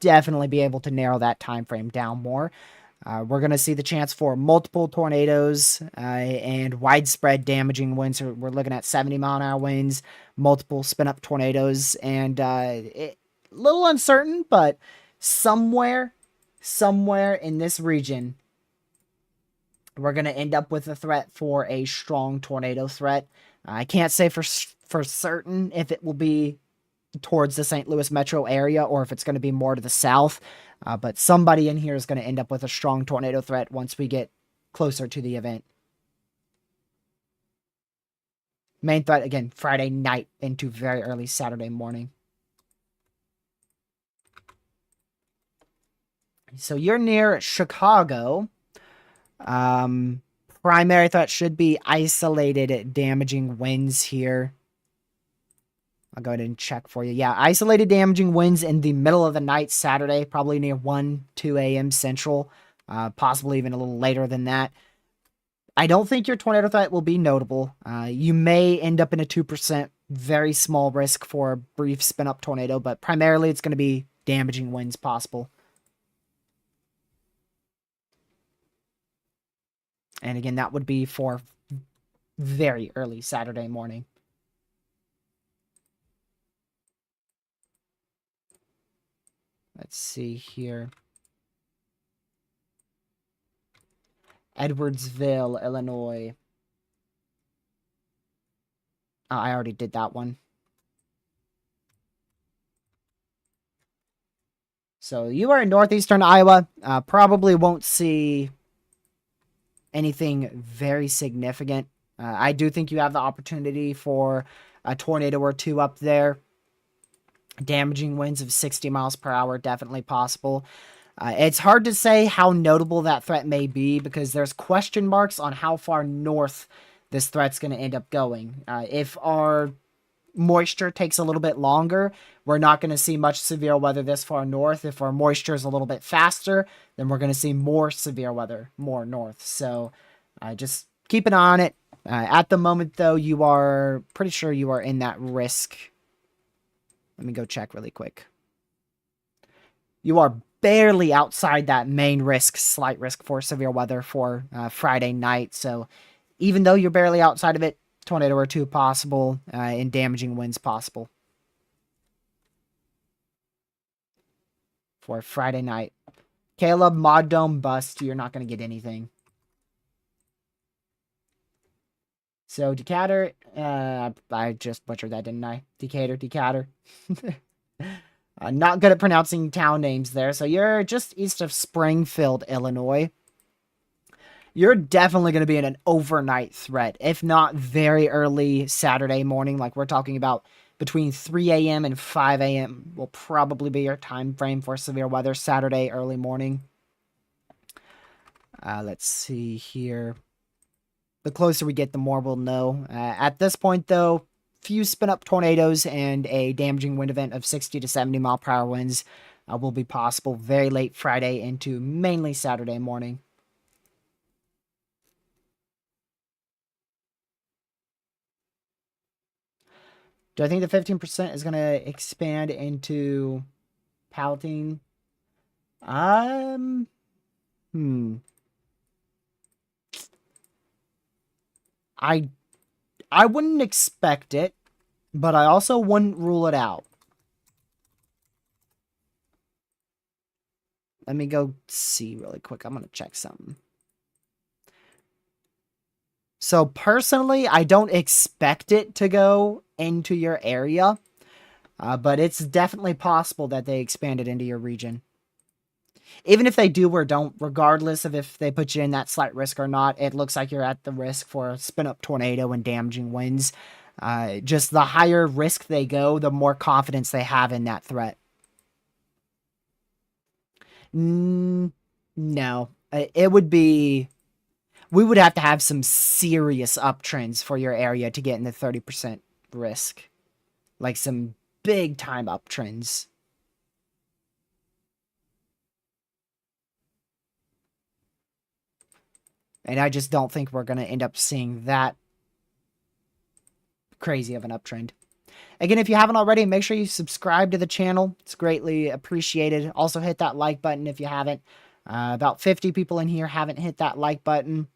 be able to narrow that time frame down more. We're going to see the chance for multiple tornadoes and widespread damaging winds. We're looking at 70-mile-an-hour winds, multiple spin-up tornadoes, and a little uncertain, but somewhere in this region, we're going to end up with a threat for a strong tornado threat. I can't say for certain if it will be towards the St. Louis metro area or if it's going to be more to the south. But somebody in here is going to end up with a strong tornado threat once we get closer to the event. Main threat, again, Friday night into very early Saturday morning. So you're near Chicago. Primary threat should be isolated damaging winds here. I'll go ahead and check for you. Yeah, isolated damaging winds in the middle of the night Saturday, probably near 1, 2 a.m. Central, possibly even a little later than that. I don't think your tornado threat will be notable. You may end up in a 2% very small risk for a brief spin-up tornado, but primarily it's going to be damaging winds possible. And again, that would be for very early Saturday morning. Let's see here. Edwardsville, Illinois. Oh, I already did that one. So you are in northeastern Iowa. Probably won't see anything very significant. I do think you have the opportunity for a tornado or two up there. Damaging winds of 60 miles per hour, definitely possible. It's hard to say how notable that threat may be because there's question marks on how far north this threat's going to end up going. If our moisture takes a little bit longer, we're not going to see much severe weather this far north. If our moisture is a little bit faster, then we're going to see more severe weather more north. So just keep an eye on it. At the moment, though, you are pretty sure you are in that risk. Let me go check really quick. You are barely outside that main risk, slight risk for severe weather for Friday night. So even though you're barely outside of it, tornado or two possible, and damaging winds possible for Friday night. Caleb, Mod Dome bust. You're not going to get anything. So Decatur, I just butchered that, didn't I? Decatur. Not good at pronouncing town names there. So you're just east of Springfield, Illinois. You're definitely going to be in an overnight threat, if not very early Saturday morning. Like we're talking about between 3 a.m. and 5 a.m. will probably be your time frame for severe weather Saturday early morning. Let's see here. The closer we get, the more we'll know. At this point, though, few spin-up tornadoes and a damaging wind event of 60 to 70 mile per hour winds will be possible very late Friday into mainly Saturday morning. Do I think the 15% is going to expand into Palatine? I wouldn't expect it, but I also wouldn't rule it out. Let me go see really quick. I'm going to check something. So personally, I don't expect it to go into your area, but it's definitely possible that they expand it into your region. Even if they do or don't, regardless of if they put you in that slight risk or not, it looks like you're at the risk for a spin-up tornado and damaging winds. Just the higher risk they go, the more confidence they have in that threat. No. It would be... We would have to have some serious uptrends for your area to get in the 30% risk. Like some big-time uptrends. And I just don't think we're going to end up seeing that crazy of an uptrend. Again, if you haven't already, make sure you subscribe to the channel. It's greatly appreciated. Also, hit that like button if you haven't. About 50 people in here haven't hit that like button.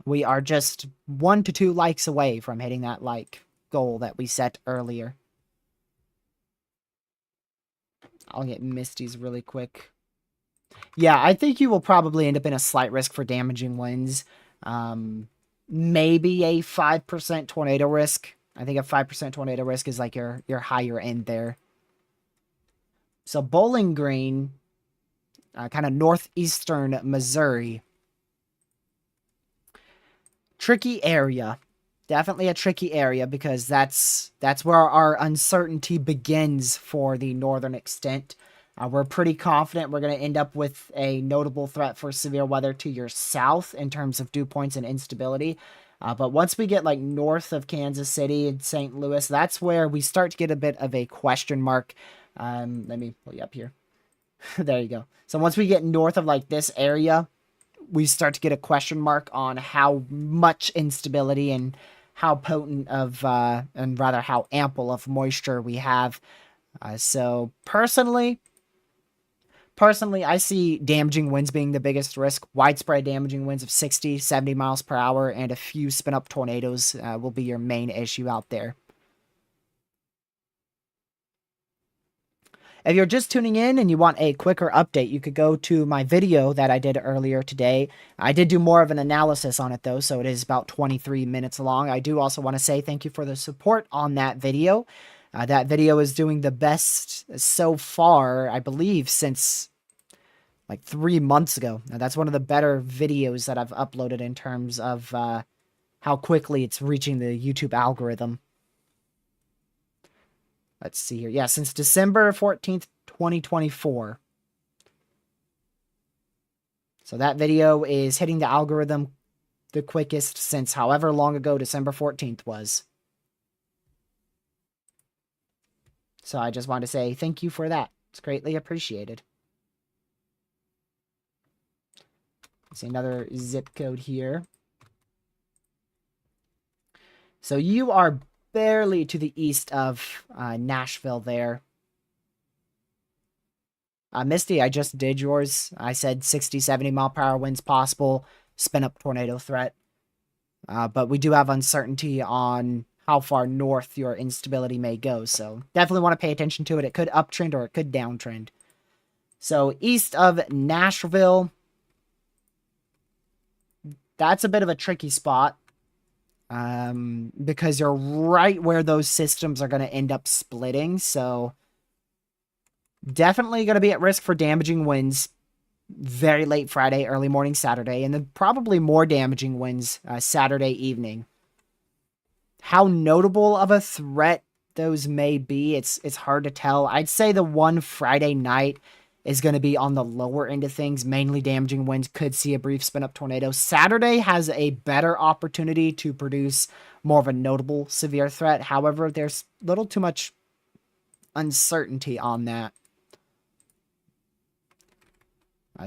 We are just 1 to 2 likes away from hitting that like goal that we set earlier. I'll get Misty's really quick. Yeah, I think you will probably end up in a slight risk for damaging winds. Maybe a 5% tornado risk. I think a 5% tornado risk is like your higher end there. So Bowling Green, kind of northeastern Missouri. Tricky area. Definitely a tricky area because that's where our uncertainty begins for the northern extent. We're pretty confident we're going to end up with a notable threat for severe weather to your south in terms of dew points and instability. But once we get like north of Kansas City and St. Louis, that's where we start to get a bit of a question mark. Let me pull you up here. There you go. So once we get north of like this area, we start to get a question mark on how much instability and how potent of, and rather how ample of moisture we have. So personally, I see damaging winds being the biggest risk. Widespread damaging winds of 60, 70 miles per hour and a few spin up tornadoes will be your main issue out there. If you're just tuning in and you want a quicker update, you could go to my video that I did earlier today. I did do more of an analysis on it though, so it is about 23 minutes long. I do also want to say thank you for the support on that video. That video is doing the best so far, I believe, since like 3 months ago. Now, that's one of the better videos that I've uploaded in terms of how quickly it's reaching the YouTube algorithm. Let's see here. Yeah, since December 14th, 2024. So that video is hitting the algorithm the quickest since however long ago December 14th was. So I just want to say thank you for that. It's greatly appreciated. See another zip code here. So you are barely to the east of Nashville there. Misty, I just did yours. I said 60, 70 mile per hour winds possible, spin up tornado threat. But we do have uncertainty on how far north your instability may go. So definitely want to pay attention to it. It could uptrend or it could downtrend. So east of Nashville, that's a bit of a tricky spot. Because you're right where those systems are going to end up splitting. So definitely going to be at risk for damaging winds very late Friday, early morning Saturday, and then probably more damaging winds Saturday evening. How notable of a threat those may be, it's hard to tell. I'd say the one Friday night is going to be on the lower end of things. Mainly damaging winds, could see a brief spin up tornado. Saturday has a better opportunity to produce more of a notable severe threat. However, there's a little too much uncertainty on that.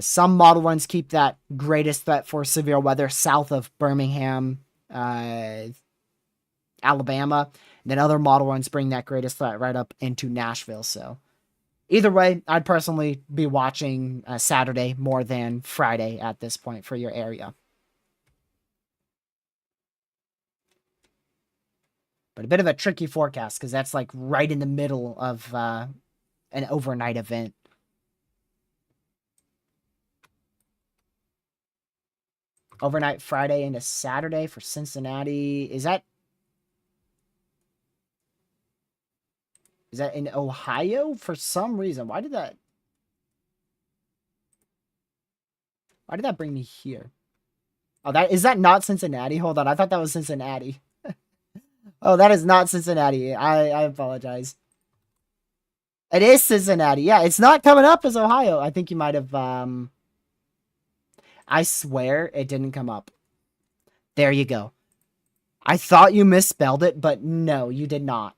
Some model runs keep that greatest threat for severe weather south of Birmingham, Alabama. And then other model runs bring that greatest threat right up into Nashville. So either way, I'd personally be watching Saturday more than Friday at this point for your area. But a bit of a tricky forecast because that's like right in the middle of an overnight event. Overnight Friday into Saturday for Cincinnati. Is that in Ohio for some reason? Why did that bring me here? Oh, is that not Cincinnati? Hold on. I thought that was Cincinnati. Oh, that is not Cincinnati. I apologize. It is Cincinnati. Yeah, it's not coming up as Ohio. I think you might have I swear it didn't come up. There you go. I thought you misspelled it, but no, you did not.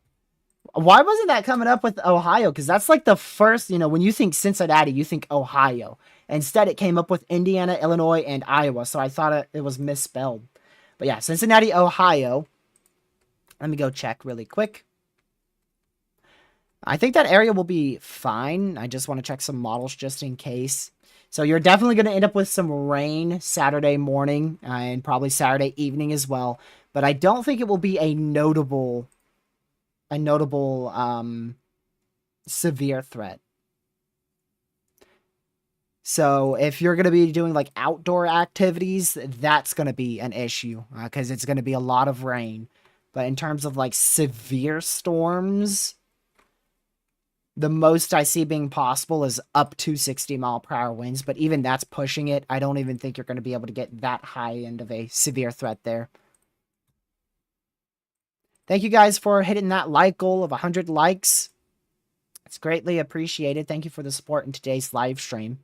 Why wasn't that coming up with Ohio? Because that's like the first, when you think Cincinnati, you think Ohio. Instead, it came up with Indiana, Illinois, and Iowa. So I thought it was misspelled. But yeah, Cincinnati, Ohio. Let me go check really quick. I think that area will be fine. I just want to check some models just in case. So you're definitely going to end up with some rain Saturday morning and probably Saturday evening as well. But I don't think it will be a notable severe threat. So if you're going to be doing like outdoor activities, that's going to be an issue because it's going to be a lot of rain. But in terms of like severe storms, the most I see being possible is up to 60-mile-per-hour winds. But even that's pushing it. I don't even think you're going to be able to get that high end of a severe threat there. Thank you guys for hitting that like goal of 100 likes. It's greatly appreciated. Thank you for the support in today's live stream.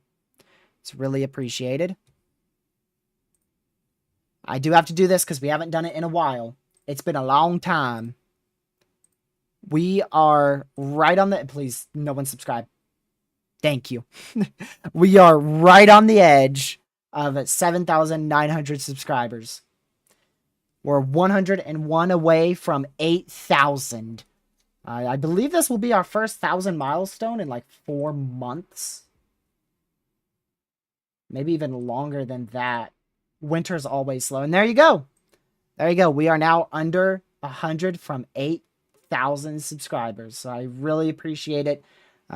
It's really appreciated. I do have to do this because we haven't done it in a while. It's been a long time. We are right on the... Please, no one subscribe. Thank you. We are right on the edge of 7,900 subscribers. We're 101 away from 8,000. I believe this will be our first 1,000 milestone in like 4 months. Maybe even longer than that. Winter's always slow. And there you go. There you go. We are now under 100 from 8,000 subscribers. So I really appreciate it.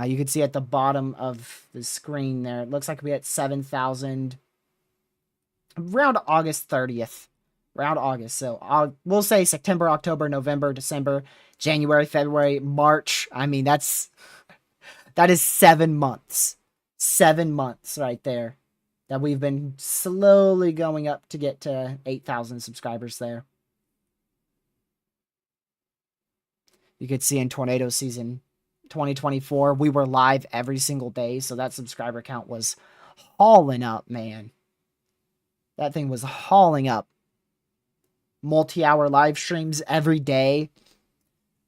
You can see at the bottom of the screen there, it looks like we had 7,000 around August 30th. Around August. So we'll say September, October, November, December, January, February, March. I mean, that is 7 months. 7 months right there that we've been slowly going up to get to 8,000 subscribers there. You could see in tornado season 2024, we were live every single day. So that subscriber count was hauling up, man. That thing was hauling up. Multi-hour live streams every day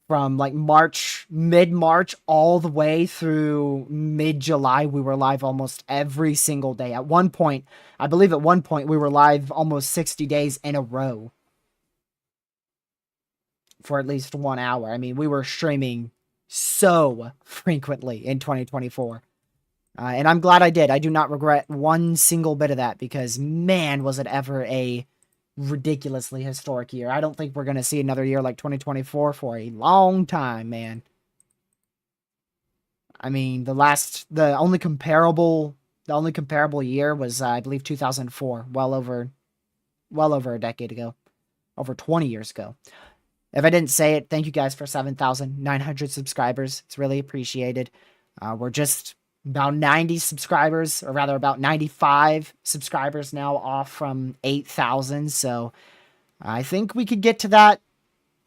from like mid-March all the way through mid-July. We were live almost every single day. At one point, I believe at one point we were live almost 60 days in a row for at least 1 hour. I mean, we were streaming so frequently in 2024. And I'm glad I did. I do not regret one single bit of that because, man, was it ever a ridiculously historic year. I don't think we're going to see another year like 2024 for a long time, man. I mean, the only comparable year was, I believe, 2004, well over a decade ago, over 20 years ago. If I didn't say it, thank you guys for 7,900 subscribers. It's really appreciated. We're just about 90 subscribers, or rather about 95 subscribers now off from 8,000. So I think we could get to that.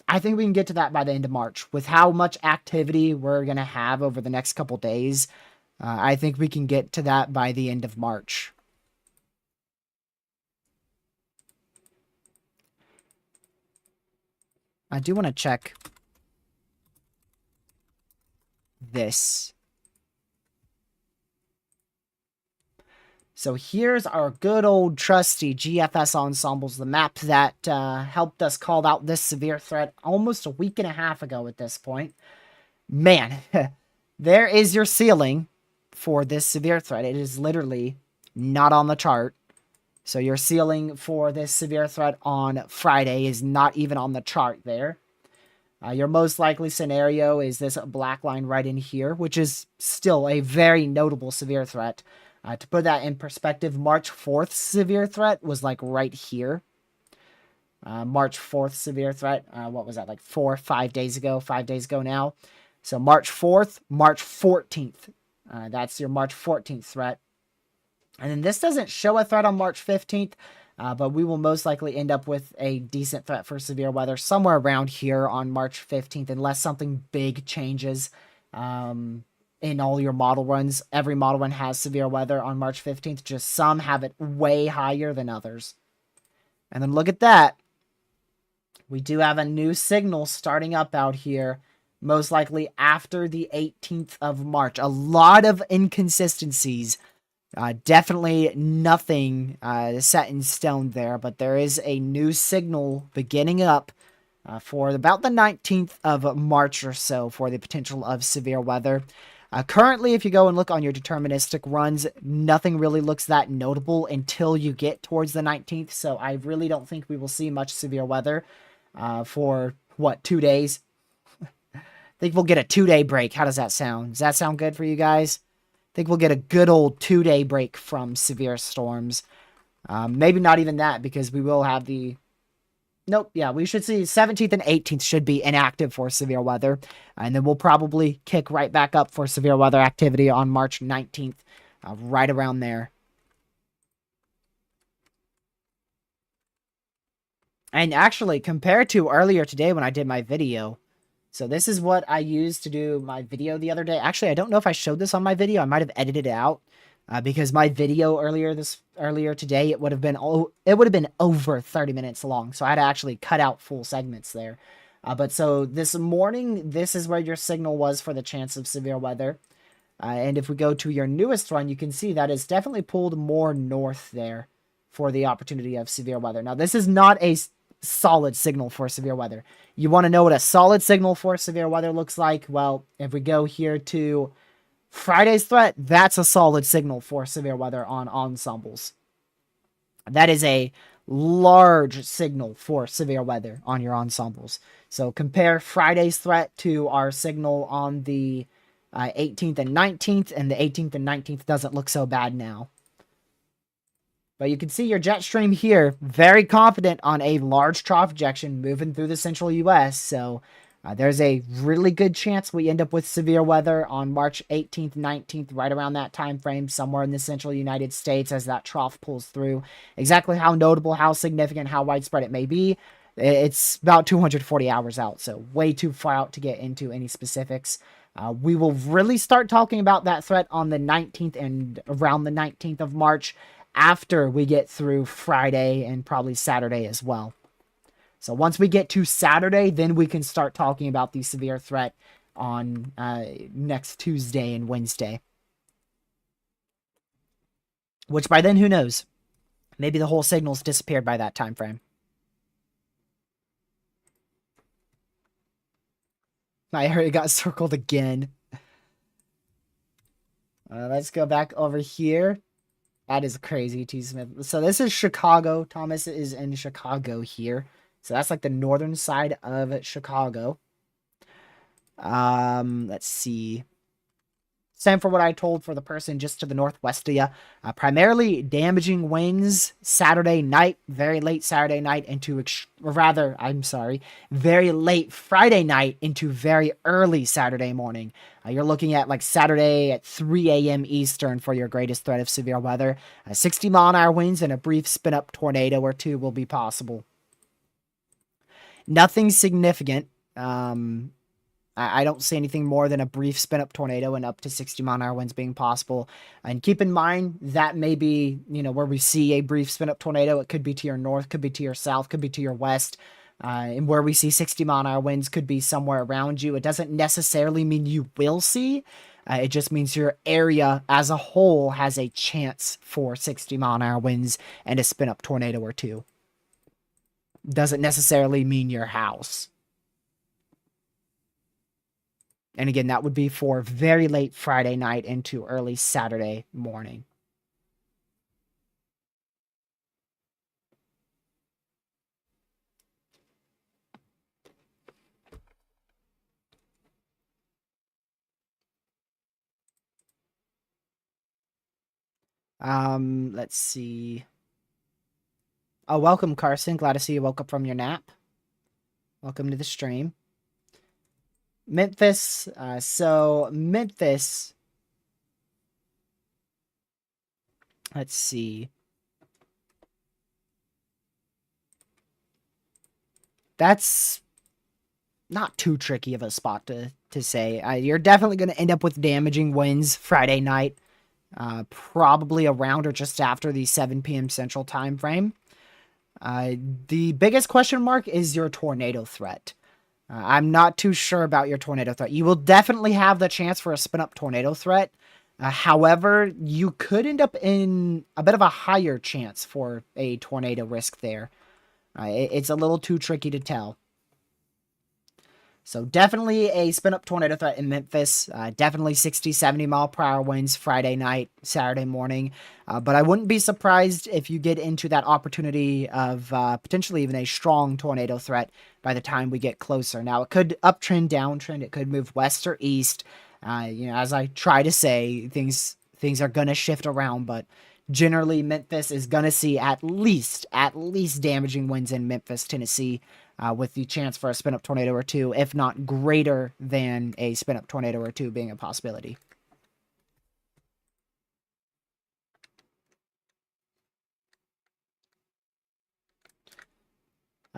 I think we can get to that by the end of March. With how much activity we're going to have over the next couple days, I think we can get to that by the end of March. I do want to check this. So here's our good old trusty GFS Ensembles, the map that helped us call out this severe threat almost a week and a half ago at this point. Man, there is your ceiling for this severe threat. It is literally not on the chart. So your ceiling for this severe threat on Friday is not even on the chart there. Your most likely scenario is this black line right in here, which is still a very notable severe threat. To put that in perspective, March 4th severe threat was like right here. March 4th severe threat, what was that, like 4 or 5 days ago? 5 days ago now. So March 4th, March 14th. That's your March 14th threat. And then this doesn't show a threat on March 15th, but we will most likely end up with a decent threat for severe weather somewhere around here on March 15th, unless something big changes. In all your model runs, every model run has severe weather on March 15th. Just some have it way higher than others. And then look at that. We do have a new signal starting up out here, most likely after the 18th of March. A lot of inconsistencies. Definitely nothing set in stone there, but there is a new signal beginning up for about the 19th of March or so for the potential of severe weather. Currently, if you go and look on your deterministic runs, nothing really looks that notable until you get towards the 19th. So I really don't think we will see much severe weather for, 2 days? I think we'll get a 2-day break. How does that sound? Does that sound good for you guys? I think we'll get a good old 2-day break from severe storms. Maybe not even that, because we will have the Nope. Yeah, we should see 17th and 18th should be inactive for severe weather. And then we'll probably kick right back up for severe weather activity on March 19th, right around there. And actually, compared to earlier today when I did my video, so this is what I used to do my video the other day. Actually, I don't know if I showed this on my video. I might have edited it out because my video earlier today it would have been over 30 minutes long. So I had to actually cut out full segments there. But so this morning, this is where your signal was for the chance of severe weather. And if we go to your newest run, you can see that it's definitely pulled more north there for the opportunity of severe weather. Now, this is not a solid signal for severe weather. You want to know what a solid signal for severe weather looks like? Well, if we go here to Friday's threat, that's a solid signal for severe weather on ensembles. That is a large signal for severe weather on your ensembles. So compare Friday's threat to our signal on the 18th and 19th, and the 18th and 19th doesn't look so bad now. But you can see your jet stream here, very confident on a large trough ejection moving through the central U.S. So there's a really good chance we end up with severe weather on March 18th, 19th, right around that time frame, somewhere in the central United States as that trough pulls through. Exactly how notable, how significant, how widespread it may be, it's about 240 hours out, so way too far out to get into any specifics. We will really start talking about that threat on the 19th and around the 19th of March, after we get through Friday and probably Saturday as well. So once we get to Saturday, then we can start talking about the severe threat on next Tuesday and Wednesday. Which by then, who knows? Maybe the whole signal's disappeared by that time frame. My area got circled again. Let's go back over here. That is crazy, T. Smith. So this is Chicago. Thomas is in Chicago here. So that's like the northern side of Chicago. Let's see. Same for what I told for the person just to the northwest of you. Primarily damaging winds Saturday night, very late Saturday night into, very late Friday night into very early Saturday morning. You're looking at like Saturday at 3 a.m. Eastern for your greatest threat of severe weather. 60-mile-an-hour winds and a brief spin-up tornado or two will be possible. Nothing significant. I don't see anything more than a brief spin-up tornado and up to 60-mile-an-hour winds being possible. And keep in mind, that may be, where we see a brief spin-up tornado. It could be to your north, could be to your south, could be to your west. And where we see 60-mile-an-hour winds could be somewhere around you. It doesn't necessarily mean you will see. It just means your area as a whole has a chance for 60-mile-an-hour winds and a spin-up tornado or two. Doesn't necessarily mean your house. And again, that would be for very late Friday night into early Saturday morning. Let's see. Oh, welcome, Carson. Glad to see you woke up from your nap. Welcome to the stream. Memphis. So Memphis. Let's see. That's not too tricky of a spot to say. You're definitely going to end up with damaging winds Friday night. Probably around or just after the 7 p.m. Central time frame. The biggest question mark is your tornado threat. I'm not too sure about your tornado threat. You will definitely have the chance for a spin-up tornado threat. However, you could end up in a bit of a higher chance for a tornado risk there. It's a little too tricky to tell. So definitely a spin-up tornado threat in Memphis. Definitely 60, 70 mile per hour winds Friday night, Saturday morning. But I wouldn't be surprised if you get into that opportunity of potentially even a strong tornado threat by the time we get closer. Now, it could uptrend, downtrend. It could move west or east. As I try to say, things are going to shift around, but Generally, Memphis is going to see at least damaging winds in Memphis, Tennessee, with the chance for a spin-up tornado or two, if not greater than a spin-up tornado or two being a possibility.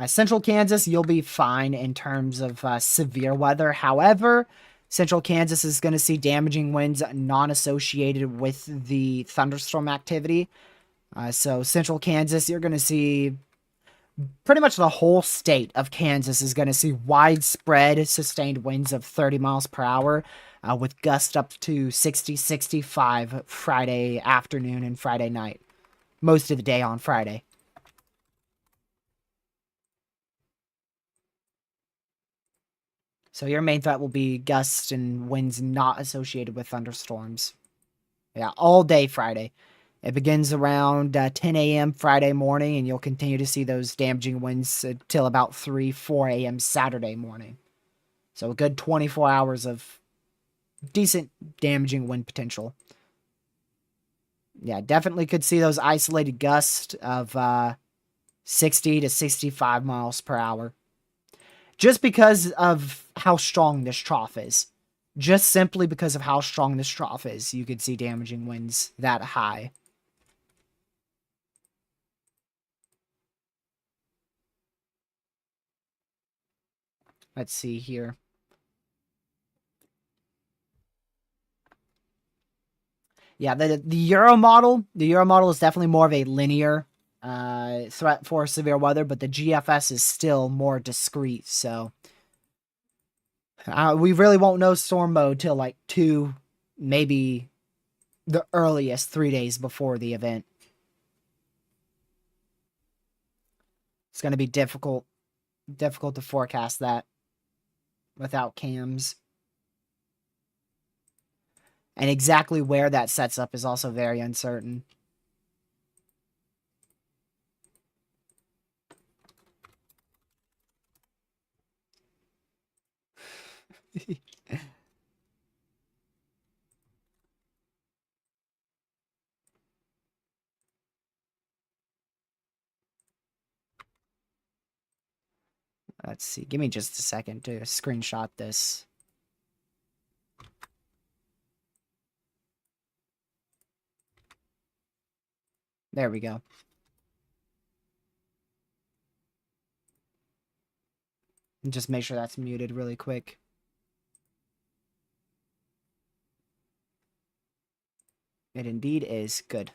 Central Kansas, you'll be fine in terms of severe weather. However, Central Kansas is going to see damaging winds non-associated with the thunderstorm activity. So Central Kansas, you're going to see pretty much the whole state of Kansas is going to see widespread sustained winds of 30 miles per hour with gusts up to 60, 65 Friday afternoon and Friday night. Most of the day on Friday. So your main threat will be gusts and winds not associated with thunderstorms. Yeah, all day Friday. It begins around 10 a.m. Friday morning, and you'll continue to see those damaging winds till about 3, 4 a.m. Saturday morning. So a good 24 hours of decent damaging wind potential. Yeah, definitely could see those isolated gusts of 60 to 65 miles per hour. Just because of how strong this trough is. Just simply because of how strong this trough is, you could see damaging winds that high. Let's see here. Yeah, the Euro model is definitely more of a linear threat for severe weather, but the GFS is still more discrete. So we really won't know storm mode till like 2, maybe the earliest 3 days before the event. It's going to be difficult to forecast that without cams. And exactly where that sets up is also very uncertain. Let's see. Give me just a second to screenshot this. There we go. And just make sure that's muted really quick. It indeed is. Good.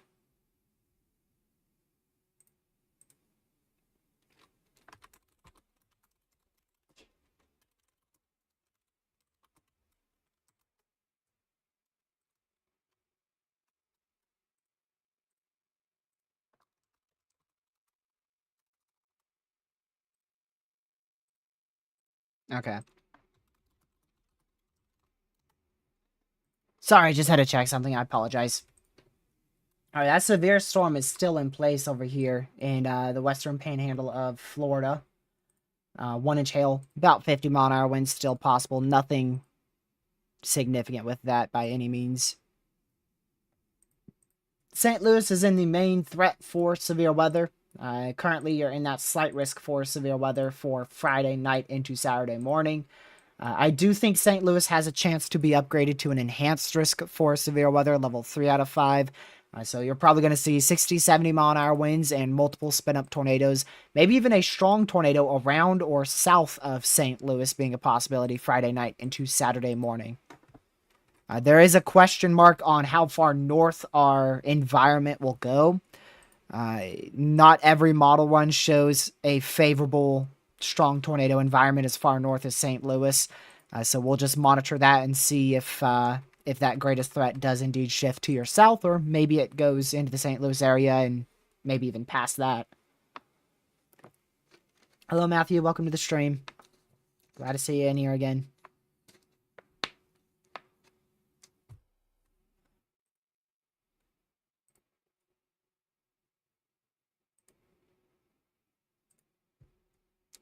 Okay. Sorry, I just had to check something. I apologize. All right, that severe storm is still in place over here in the western panhandle of Florida. 1-inch hail, about 50-mile-an-hour winds still possible. Nothing significant with that by any means. St. Louis is in the main threat for severe weather. Currently, you're in that slight risk for severe weather for Friday night into Saturday morning. I do think St. Louis has a chance to be upgraded to an enhanced risk for severe weather, level 3 out of 5. So you're probably going to see 60, 70-mile-an-hour winds and multiple spin-up tornadoes, maybe even a strong tornado around or south of St. Louis being a possibility Friday night into Saturday morning. There is a question mark on how far north our environment will go. Not every model run shows a favorable strong tornado environment as far north as St. Louis. So we'll just monitor that and see if that greatest threat does indeed shift to your south, or maybe it goes into the St. Louis area and maybe even past that. Hello, Matthew. Welcome to the stream. Glad to see you in here again.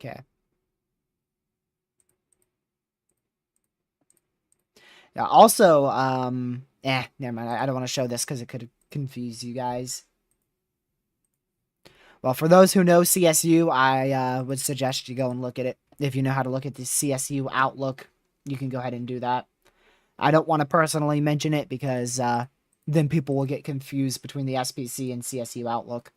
Okay. Yeah, also, never mind. I don't want to show this because it could confuse you guys. Well, for those who know CSU, I would suggest you go and look at it. If you know how to look at the CSU Outlook, you can go ahead and do that. I don't want to personally mention it because then people will get confused between the SPC and CSU Outlook.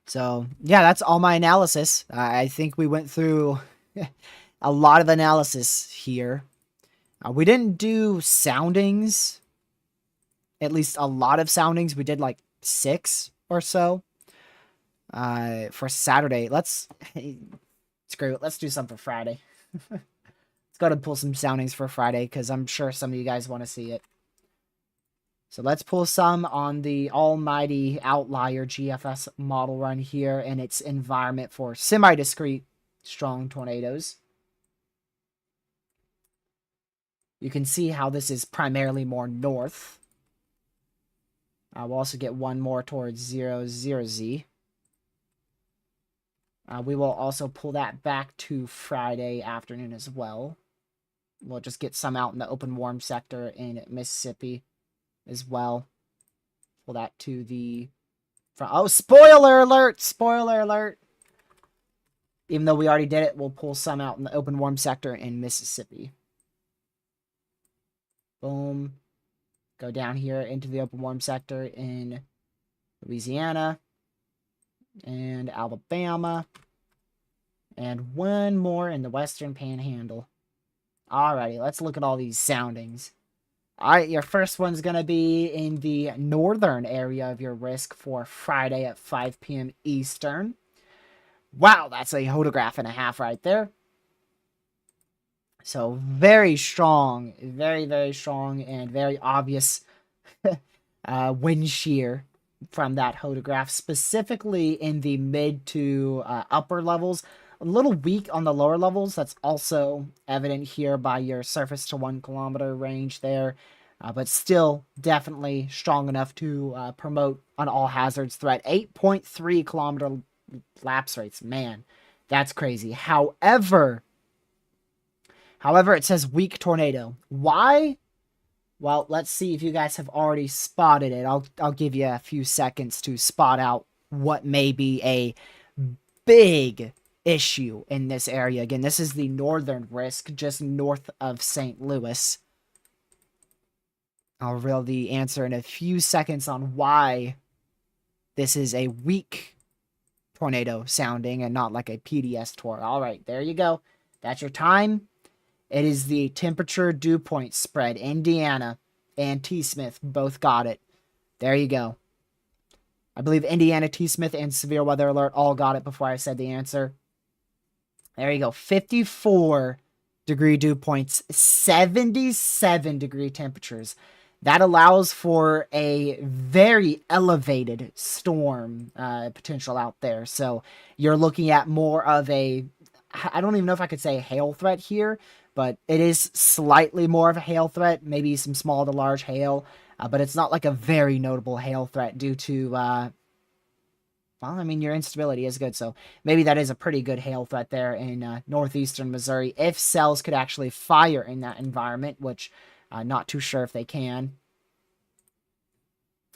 So, yeah, that's all my analysis. I think we went through a lot of analysis here. We didn't do soundings. At least a lot of soundings. We did like 6 or so. For Saturday. Screw it. Let's do some for Friday. Let's go ahead and pull some soundings for Friday because I'm sure some of you guys want to see it. So let's pull some on the almighty outlier GFS model run here and its environment for semi-discrete strong tornadoes. You can see how this is primarily more north. We'll also get one more towards 00Z. We will also pull that back to Friday afternoon as well. We'll just get some out in the open warm sector in Mississippi as well. Pull that to the front. Oh, spoiler alert! Spoiler alert! Even though we already did it, we'll pull some out in the open warm sector in Mississippi. Boom. Go down here into the open warm sector in Louisiana and Alabama. And one more in the Western Panhandle. Alrighty, let's look at all these soundings. Alright, your first one's going to be in the northern area of your risk for Friday at 5 p.m. Eastern. Wow, that's a hodograph and a half right there. So very strong, very, very strong and very obvious wind shear from that hodograph, specifically in the mid to upper levels. A little weak on the lower levels. That's also evident here by your surface to 1 kilometer range there. But still definitely strong enough to promote an all hazards threat. 8.3 kilometer lapse rates. Man, that's crazy. However, it says weak tornado. Why? Well, let's see if you guys have already spotted it. I'll give you a few seconds to spot out what may be a big issue in this area. Again, this is the northern risk, just north of St. Louis. I'll reveal the answer in a few seconds on why this is a weak tornado sounding and not like a PDS tornado. All right, there you go. That's your time. It is the temperature dew point spread. Indiana and T-Smith both got it. There you go. I believe Indiana, T-Smith, and Severe Weather Alert all got it before I said the answer. There you go. 54 degree dew points, 77 degree temperatures. That allows for a very elevated storm potential out there. So you're looking at more of a, I don't even know if I could say hail threat here, but it is slightly more of a hail threat, maybe some small to large hail, but it's not like a very notable hail threat due to, well, I mean, your instability is good, so maybe that is a pretty good hail threat there in northeastern Missouri, if cells could actually fire in that environment, which I'm not too sure if they can.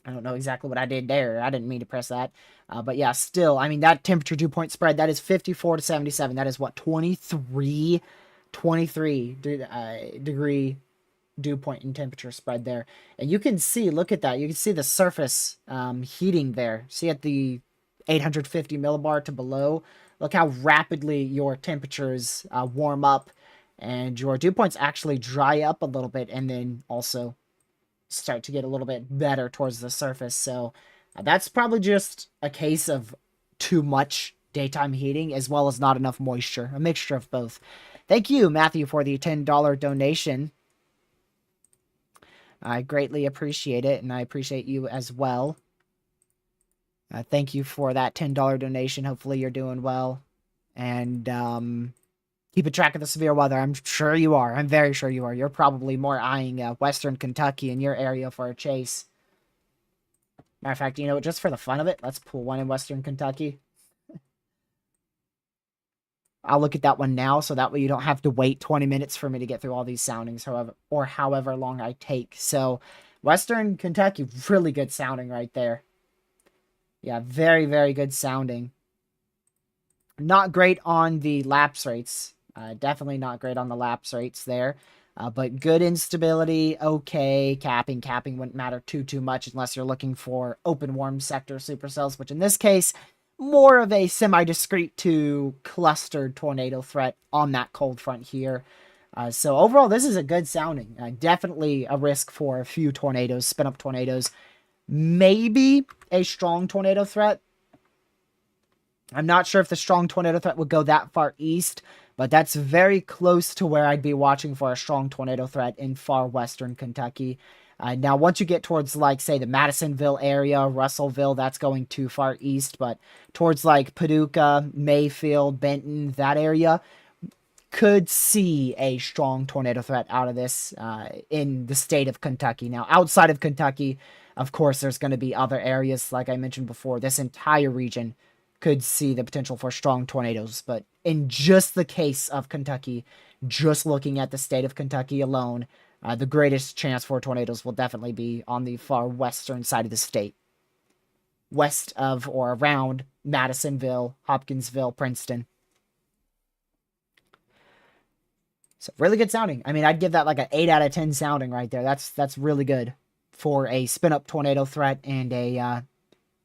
I don't know exactly what I did there. I didn't mean to press that. But yeah, still, I mean, that temperature dew point spread, that is 54 to 77. That is what, 23 degree dew point and temperature spread there. And you can see, look at that. You can see the surface heating there. See at the 850 millibar to below. Look how rapidly your temperatures warm up and your dew points actually dry up a little bit and then also start to get a little bit better towards the surface. So that's probably just a case of too much daytime heating as well as not enough moisture. A mixture of both. Thank you, Matthew, for the $10 donation. I greatly appreciate it, and I appreciate you as well. Thank you for that $10 donation. Hopefully you're doing well. And keep a track of the severe weather. I'm sure you are. I'm very sure you are. You're probably more eyeing Western Kentucky in your area for a chase. Matter of fact, you know, just for the fun of it, let's pull one in Western Kentucky. I'll look at that one now, so that way you don't have to wait 20 minutes for me to get through all these soundings, however long I take. So, Western Kentucky, really good sounding right there. Yeah, very, very good sounding. Not great on the lapse rates. Definitely not great on the lapse rates there. But good instability, okay. Capping wouldn't matter too much unless you're looking for open warm sector supercells, which in this case, more of a semi-discrete to clustered tornado threat on that cold front here. So overall, this is a good sounding. Definitely a risk for a few tornadoes, spin-up tornadoes. Maybe a strong tornado threat. I'm not sure if the strong tornado threat would go that far east, but that's very close to where I'd be watching for a strong tornado threat in far western Kentucky. Now, once you get towards, like, say, the Madisonville area, Russellville, that's going too far east, but towards, like, Paducah, Mayfield, Benton, that area, could see a strong tornado threat out of this in the state of Kentucky. Now, outside of Kentucky, of course, there's going to be other areas, like I mentioned before. This entire region could see the potential for strong tornadoes, but in just the case of Kentucky, just looking at the state of Kentucky alone, the greatest chance for tornadoes will definitely be on the far western side of the state. West of or around Madisonville, Hopkinsville, Princeton. So really good sounding. I mean, I'd give that like an 8 out of 10 sounding right there. That's really good for a spin-up tornado threat and a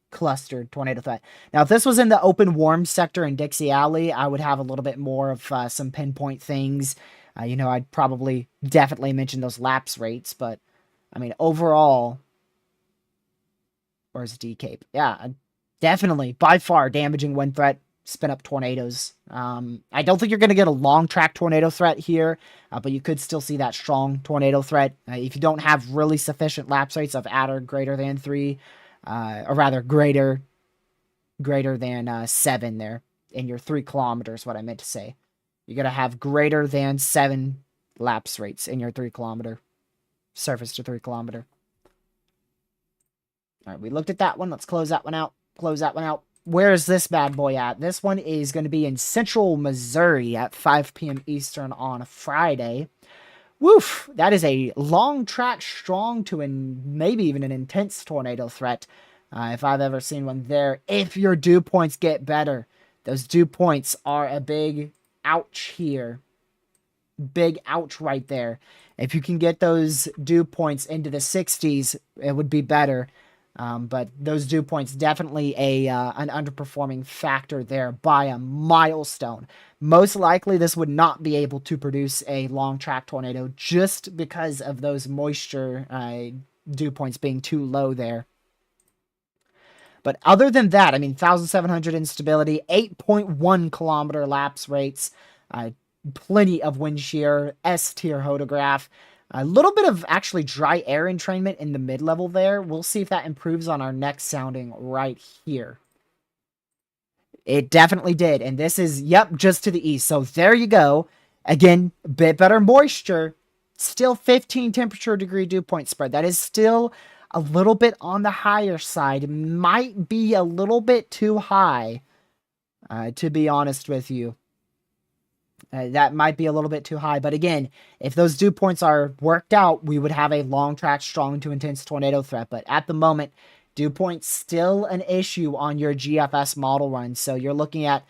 clustered tornado threat. Now, if this was in the open warm sector in Dixie Alley, I would have a little bit more of some pinpoint things. I'd probably definitely mention those lapse rates, but I mean, overall, where's D-Cape? Yeah, definitely, by far, damaging wind threat, spin up tornadoes. I don't think you're going to get a long track tornado threat here, but you could still see that strong tornado threat. If you don't have really sufficient lapse rates of at or greater than 3, or rather greater than 7 there in your 3 kilometers, what I meant to say. You're going to have greater than 7 lapse rates in your 3 kilometer, surface to 3 kilometer. All right, we looked at that one. Let's close that one out. Where is this bad boy at? This one is going to be in central Missouri at 5 p.m. Eastern on Friday. Woof! That is a long track, strong to maybe even an intense tornado threat, if I've ever seen one there. If your dew points get better, those dew points are a big ouch here. Big ouch right there. If you can get those dew points into the 60s, it would be better. But those dew points definitely an underperforming factor there by a milestone. Most likely this would not be able to produce a long track tornado just because of those moisture dew points being too low there. But other than that, I mean, 1,700 instability, 8.1 kilometer lapse rates, plenty of wind shear, S-tier hodograph. A little bit of actually dry air entrainment in the mid-level there. We'll see if that improves on our next sounding right here. It definitely did. And this is, yep, just to the east. So there you go. Again, a bit better moisture. Still 15 temperature degree dew point spread. That is still a little bit on the higher side. Might be a little bit too high, to be honest with you. That might be a little bit too high. But again, if those dew points are worked out, we would have a long track, strong to intense tornado threat. But at the moment, dew points still an issue on your GFS model run. So you're looking at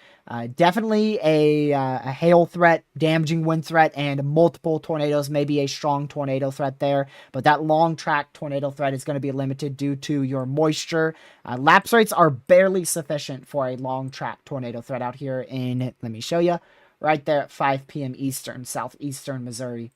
definitely a hail threat, damaging wind threat, and multiple tornadoes, maybe a strong tornado threat there. But that long track tornado threat is going to be limited due to your moisture. Lapse rates are barely sufficient for a long track tornado threat out here in, let me show you, right there at 5 p.m. Eastern, southeastern Missouri.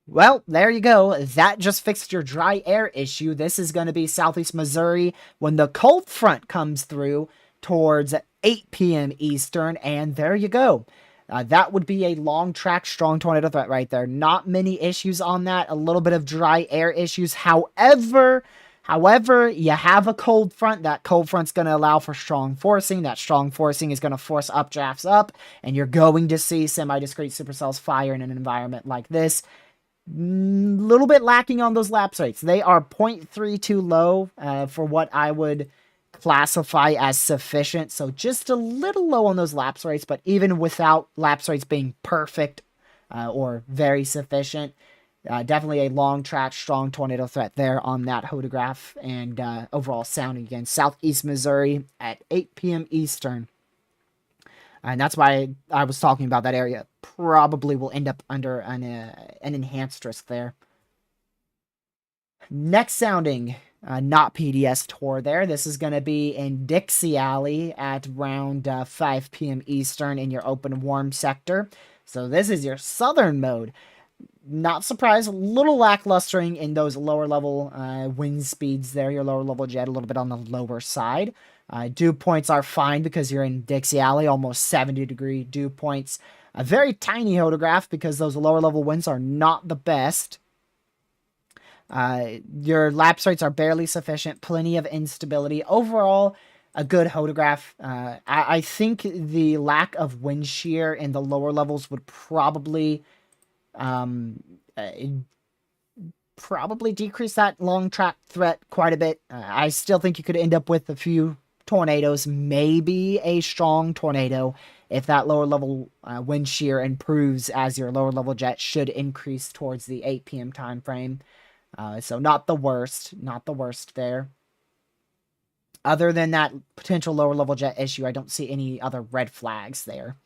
Well, there you go. That just fixed your dry air issue. This is going to be southeast Missouri when the cold front comes through towards 8 p.m. Eastern, and there you go. That would be a long track, strong tornado threat right there. Not many issues on that. A little bit of dry air issues. However, you have a cold front. That cold front's going to allow for strong forcing. That strong forcing is going to force updrafts up, and you're going to see semi-discrete supercells fire in an environment like this. Little bit lacking on those lapse rates. They are 0.32 low for what I would classify as sufficient. So just a little low on those lapse rates, but even without lapse rates being perfect or very sufficient, definitely a long track, strong tornado threat there on that hodograph. And overall sounding again, southeast Missouri at 8 p.m. Eastern. And that's why I was talking about that area. Probably will end up under an enhanced risk there. Next sounding, not PDS Tor there. This is going to be in Dixie Alley at around 5 p.m. Eastern in your open warm sector. So this is your southern mode. Not surprised, a little lacklustering in those lower level wind speeds there. Your lower level jet a little bit on the lower side. Dew points are fine because you're in Dixie Alley, almost 70-degree dew points. A very tiny hodograph because those lower level winds are not the best. Your lapse rates are barely sufficient, plenty of instability. Overall, a good hodograph. I think the lack of wind shear in the lower levels would probably decrease that long track threat quite a bit. I still think you could end up with a few tornadoes, maybe a strong tornado, if that lower level wind shear improves as your lower level jet should increase towards the 8 p.m. time frame. So not the worst there. Other than that potential lower level jet issue, I don't see any other red flags there.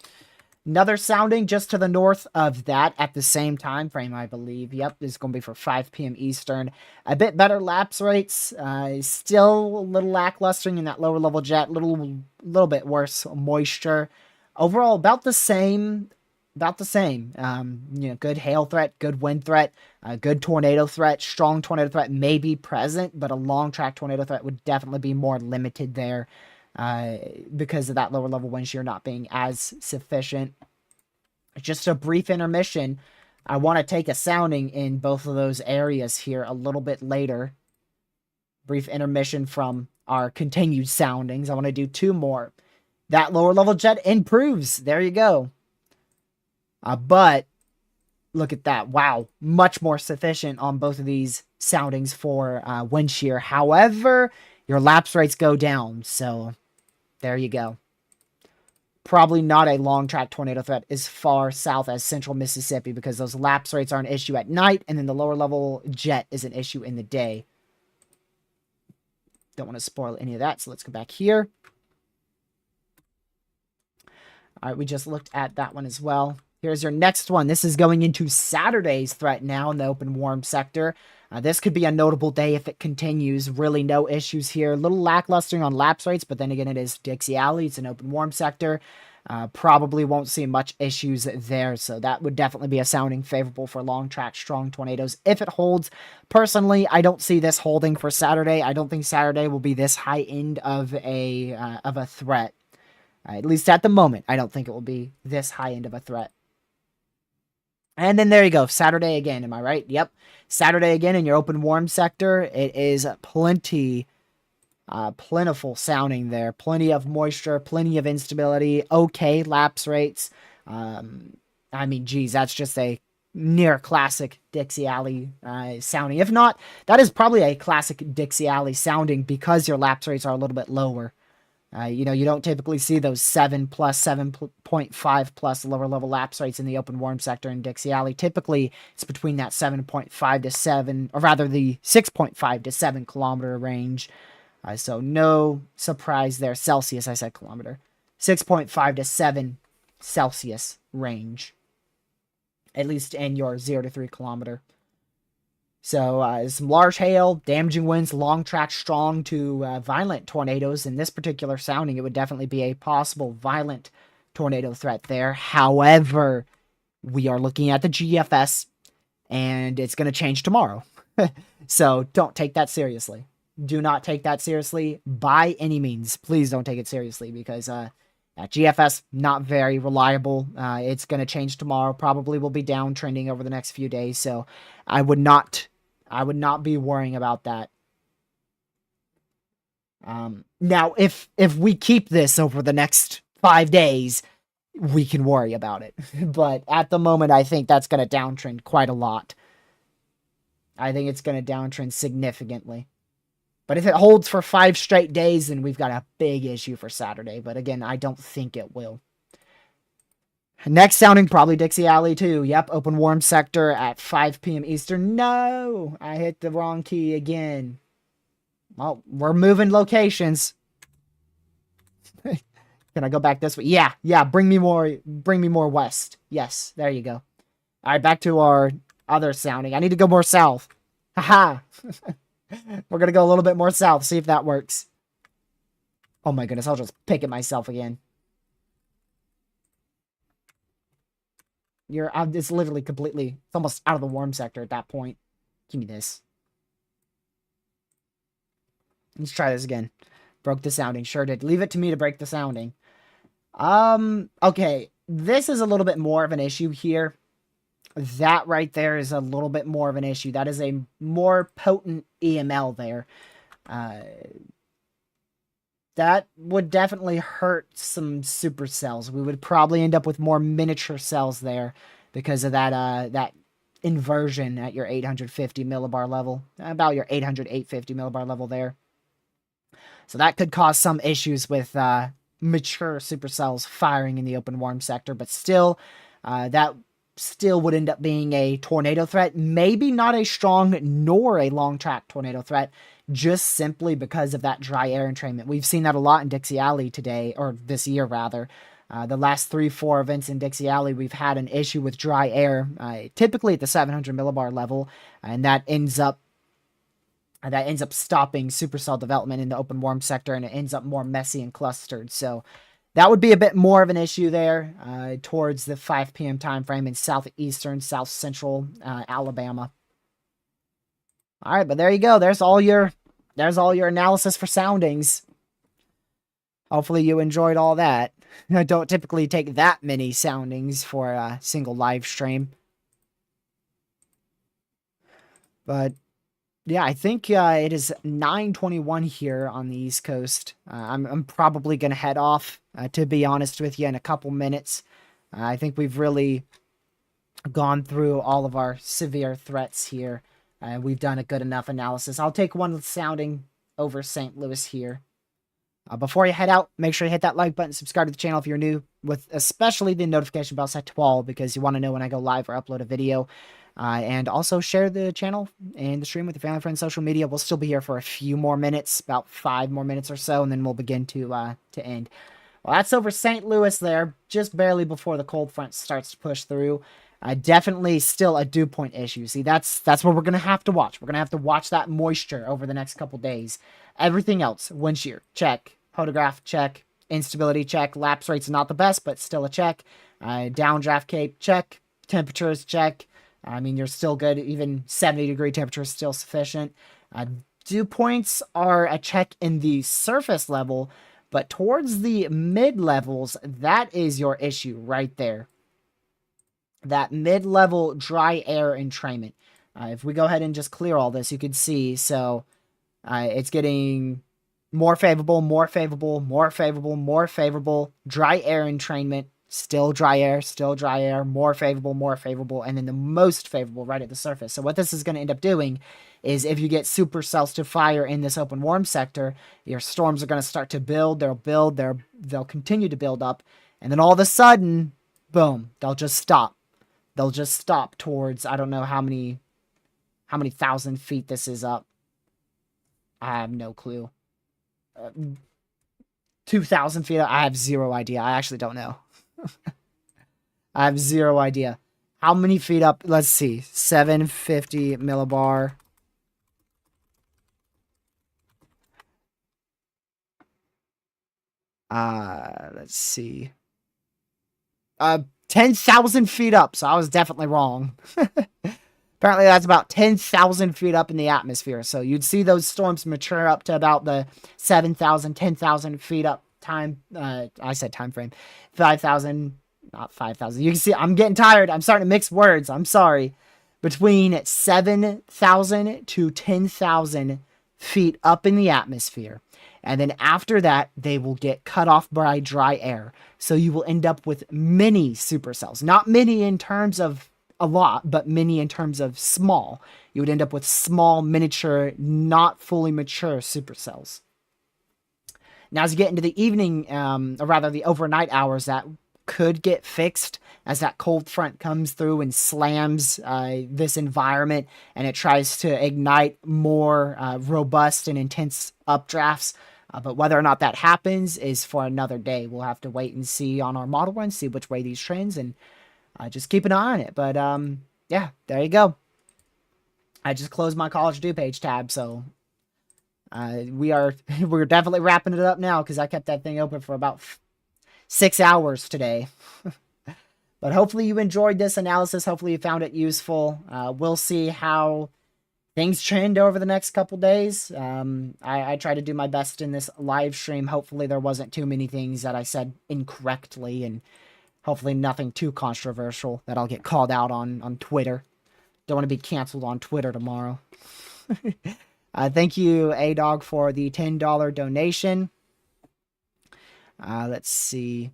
Another sounding just to the north of that at the same time frame, I believe. Yep, this is going to be for 5 p.m. Eastern. A bit better lapse rates. Still a little lacklustering in that lower level jet. Little bit worse moisture. Overall, about the same. Good hail threat, good wind threat, good tornado threat, strong tornado threat may be present, but a long track tornado threat would definitely be more limited there. Because of that lower level wind shear not being as sufficient. Just a brief intermission. I want to take a sounding in both of those areas here a little bit later. Brief intermission from our continued soundings. I want to do two more. That lower level jet improves. There you go. But look at that. Wow. Much more sufficient on both of these soundings for wind shear. However, your lapse rates go down. So there you go. Probably not a long track tornado threat as far south as central Mississippi because those lapse rates are an issue at night and then the lower level jet is an issue in the day. Don't want to spoil any of that, so let's go back here. All right, we just looked at that one as well. Here's your next one. This is going into Saturday's threat now in the open warm sector. This could be a notable day if it continues. Really no issues here. A little lacklustering on lapse rates, but then again, it is Dixie Alley. It's an open warm sector. Probably won't see much issues there, so that would definitely be a sounding favorable for long track, strong tornadoes if it holds. Personally, I don't see this holding for Saturday. I don't think Saturday will be this high end of a threat. At least at the moment, I don't think it will be this high end of a threat. And then there you go. Saturday again. Am I right? Yep. Saturday again in your open warm sector. It is plentiful sounding there. Plenty of moisture, plenty of instability. Okay lapse rates. I mean, geez, that's just a near classic Dixie Alley sounding. If not, that is probably a classic Dixie Alley sounding because your lapse rates are a little bit lower. You don't typically see those 7+, 7.5 plus lower level lapse rates in the open warm sector in Dixie Alley. Typically, it's between that 7.5 to 7, or rather the 6.5 to 7 kilometer range. So no surprise there. Celsius, I said kilometer. 6.5 to 7 Celsius range. At least in your 0 to 3 kilometer. So some large hail, damaging winds, long track, strong to violent tornadoes. In this particular sounding, it would definitely be a possible violent tornado threat there. However, we are looking at the GFS, and it's going to change tomorrow. So don't take that seriously. Do not take that seriously by any means. Please don't take it seriously because that GFS, not very reliable. It's going to change tomorrow. Probably will be downtrending over the next few days. So I would not be worrying about that. Now, if we keep this over the next 5 days, we can worry about it. But at the moment, I think that's going to downtrend quite a lot. I think it's going to downtrend significantly. But if it holds for 5 straight days, then we've got a big issue for Saturday. But again, I don't think it will. Next sounding, probably Dixie Alley too. Yep, open warm sector at 5 p.m. Eastern. No, I hit the wrong key again. Well, we're moving locations. Can I go back this way? Yeah, bring me more west. Yes, there you go. All right, back to our other sounding. I need to go more south. Haha. We're going to go a little bit more south, see if that works. Oh my goodness, I'll just pick at myself again. It's literally completely, it's almost out of the warm sector at that point. Give me this. Let's try this again. Broke the sounding, sure did. Leave it to me to break the sounding. Okay, this is a little bit more of an issue here. That right there is a little bit more of an issue. That is a more potent EML there. That would definitely hurt some supercells. We would probably end up with more miniature cells there because of that inversion at your 850 millibar level. About your 800, 850 millibar level there. So that could cause some issues with mature supercells firing in the open warm sector, but still, that still would end up being a tornado threat. Maybe not a strong nor a long track tornado threat, just simply because of that dry air entrainment. We've seen that a lot in Dixie Alley today, or this year rather. The last 3-4 events in Dixie Alley, we've had an issue with dry air, typically at the 700 millibar level, and that ends up stopping supercell development in the open warm sector, and it ends up more messy and clustered. So that would be a bit more of an issue there towards the 5 p.m. time frame in southeastern, south central Alabama. All right, but there you go. There's all your analysis for soundings. Hopefully you enjoyed all that. I don't typically take that many soundings for a single live stream. But yeah, I think it is 9:21 here on the East Coast. I'm probably going to head off, to be honest with you, in a couple minutes. I think we've really gone through all of our severe threats here. We've done a good enough analysis. I'll take one sounding over St. Louis here. Before you head out, make sure you hit that like button, subscribe to the channel if you're new, with especially the notification bell set to all, because you want to know when I go live or upload a video. And also share the channel and the stream with your family, friends, social media. We'll still be here for a few more minutes, about 5 more minutes or so, and then we'll begin to end. Well, that's over St. Louis there, just barely before the cold front starts to push through. Definitely still a dew point issue. See, that's what we're going to have to watch. We're going to have to watch that moisture over the next couple days. Everything else, wind shear, check. Photograph, check. Instability, check. Lapse rate's not the best, but still a check. Downdraft cape, check. Temperatures, check. I mean, you're still good. Even 70-degree temperature is still sufficient. Dew points are a check in the surface level, but towards the mid-levels, that is your issue right there. That mid-level dry air entrainment. If we go ahead and just clear all this, you can see, so it's getting more favorable, more favorable, more favorable, more favorable. Dry air entrainment, still dry air, more favorable, and then the most favorable right at the surface. So what this is going to end up doing is if you get supercells to fire in this open warm sector, your storms are going to start to build, they'll continue to build up, and then all of a sudden, boom, they'll just stop. They'll just stop towards, I don't know how many thousand feet this is up. I have no clue. 2,000 feet up? I have zero idea. I actually don't know. I have zero idea. How many feet up? Let's see. 750 millibar. Let's see. 10,000 feet up, so I was definitely wrong. Apparently that's about 10,000 feet up in the atmosphere, so you'd see those storms mature up to about the 7,000, 10,000 feet up time, I said time frame, 5,000, not 5,000, you can see, I'm getting tired, I'm starting to mix words, I'm sorry, between 7,000 to 10,000 feet up in the atmosphere. And then after that, they will get cut off by dry air. So you will end up with many supercells. Not many in terms of a lot, but mini in terms of small. You would end up with small, miniature, not fully mature supercells. Now, as you get into the evening, or rather the overnight hours, that could get fixed as that cold front comes through and slams this environment, and it tries to ignite more robust and intense updrafts. But whether or not that happens is for another day. We'll have to wait and see on our model run, see which way these trends, and just keep an eye on it. But yeah, there you go. I just closed my College Due page tab, so we're definitely wrapping it up now because I kept that thing open for about 6 hours today. But hopefully you enjoyed this analysis. Hopefully you found it useful. We'll see how things trend over the next couple days. I try to do my best in this live stream. Hopefully there wasn't too many things that I said incorrectly, and hopefully nothing too controversial that I'll get called out on Twitter. Don't want to be canceled on Twitter tomorrow. Thank you, A-Dog, for the $10 donation. Let's see.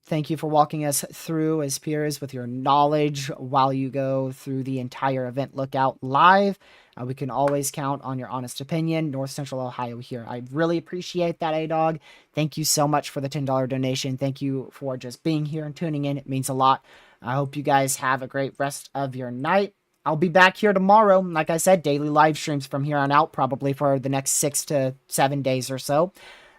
Thank you for walking us through as peers with your knowledge while you go through the entire event lookout live. We can always count on your honest opinion. North Central Ohio here. I really appreciate that, A-Dog. Thank you so much for the $10 donation. Thank you for just being here and tuning in. It means a lot. I hope you guys have a great rest of your night. I'll be back here tomorrow. Like I said, daily live streams from here on out, probably for the next 6 to 7 days or so.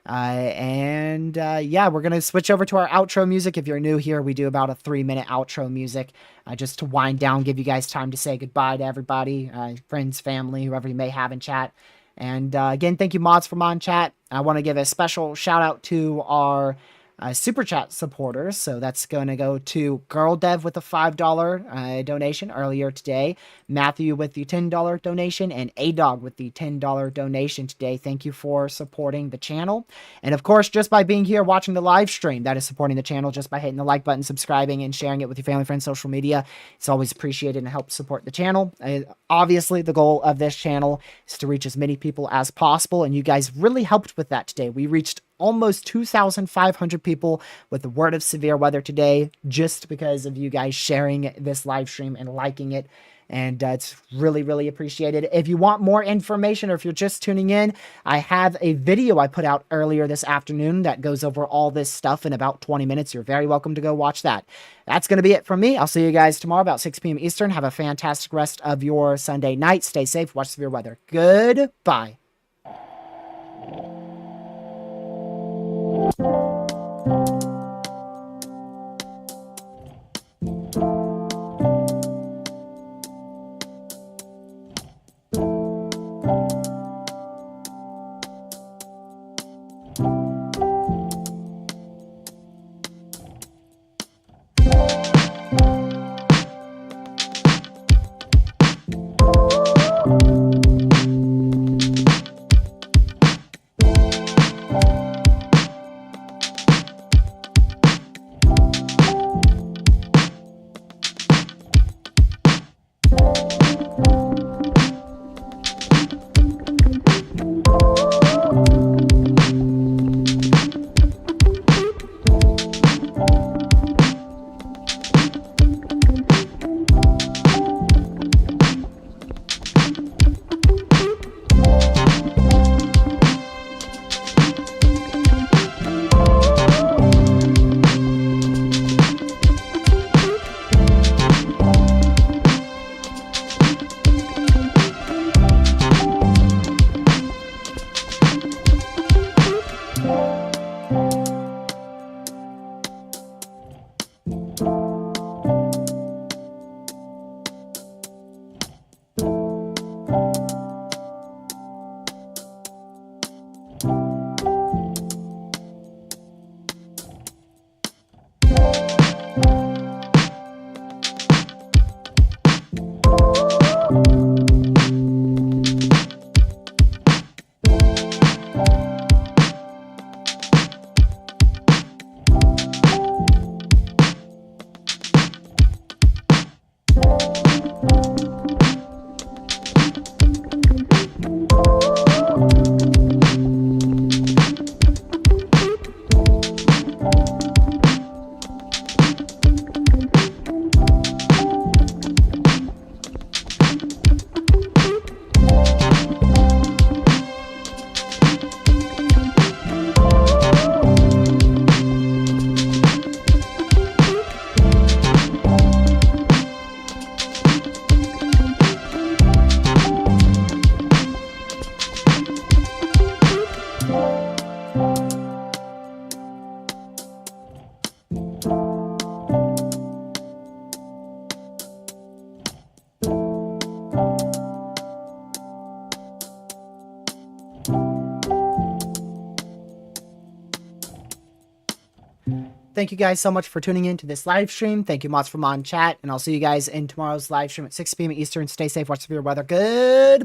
Yeah, we're going to switch over to our outro music. If you're new here, we do about a 3-minute outro music, just to wind down, give you guys time to say goodbye to everybody, friends, family, whoever you may have in chat. And, again, thank you, mods from on chat. I want to give a special shout out to our super chat supporters. So that's going to go to Girl Dev with a $5 donation earlier today, Matthew with the $10 donation, and A-Dog with the $10 donation today. Thank you for supporting the channel. And of course, just by being here watching the live stream, that is supporting the channel. Just by hitting the like button, subscribing, and sharing it with your family, friends, social media, it's always appreciated and helps support the channel. Obviously, the goal of this channel is to reach as many people as possible, and you guys really helped with that today. We reached almost 2,500 people with the word of severe weather today, just because of you guys sharing this live stream and liking it. And it's really, really appreciated. If you want more information, or if you're just tuning in, I have a video I put out earlier this afternoon that goes over all this stuff in about 20 minutes. You're very welcome to go watch that. That's going to be it from me. I'll see you guys tomorrow about 6 p.m. Eastern. Have a fantastic rest of your Sunday night. Stay safe. Watch severe weather. Goodbye. thank you guys so much for tuning in to this live stream. Thank you, Mods from On Chat, and I'll see you guys in tomorrow's live stream at 6 p.m. Eastern. Stay safe, watch severe weather. Good.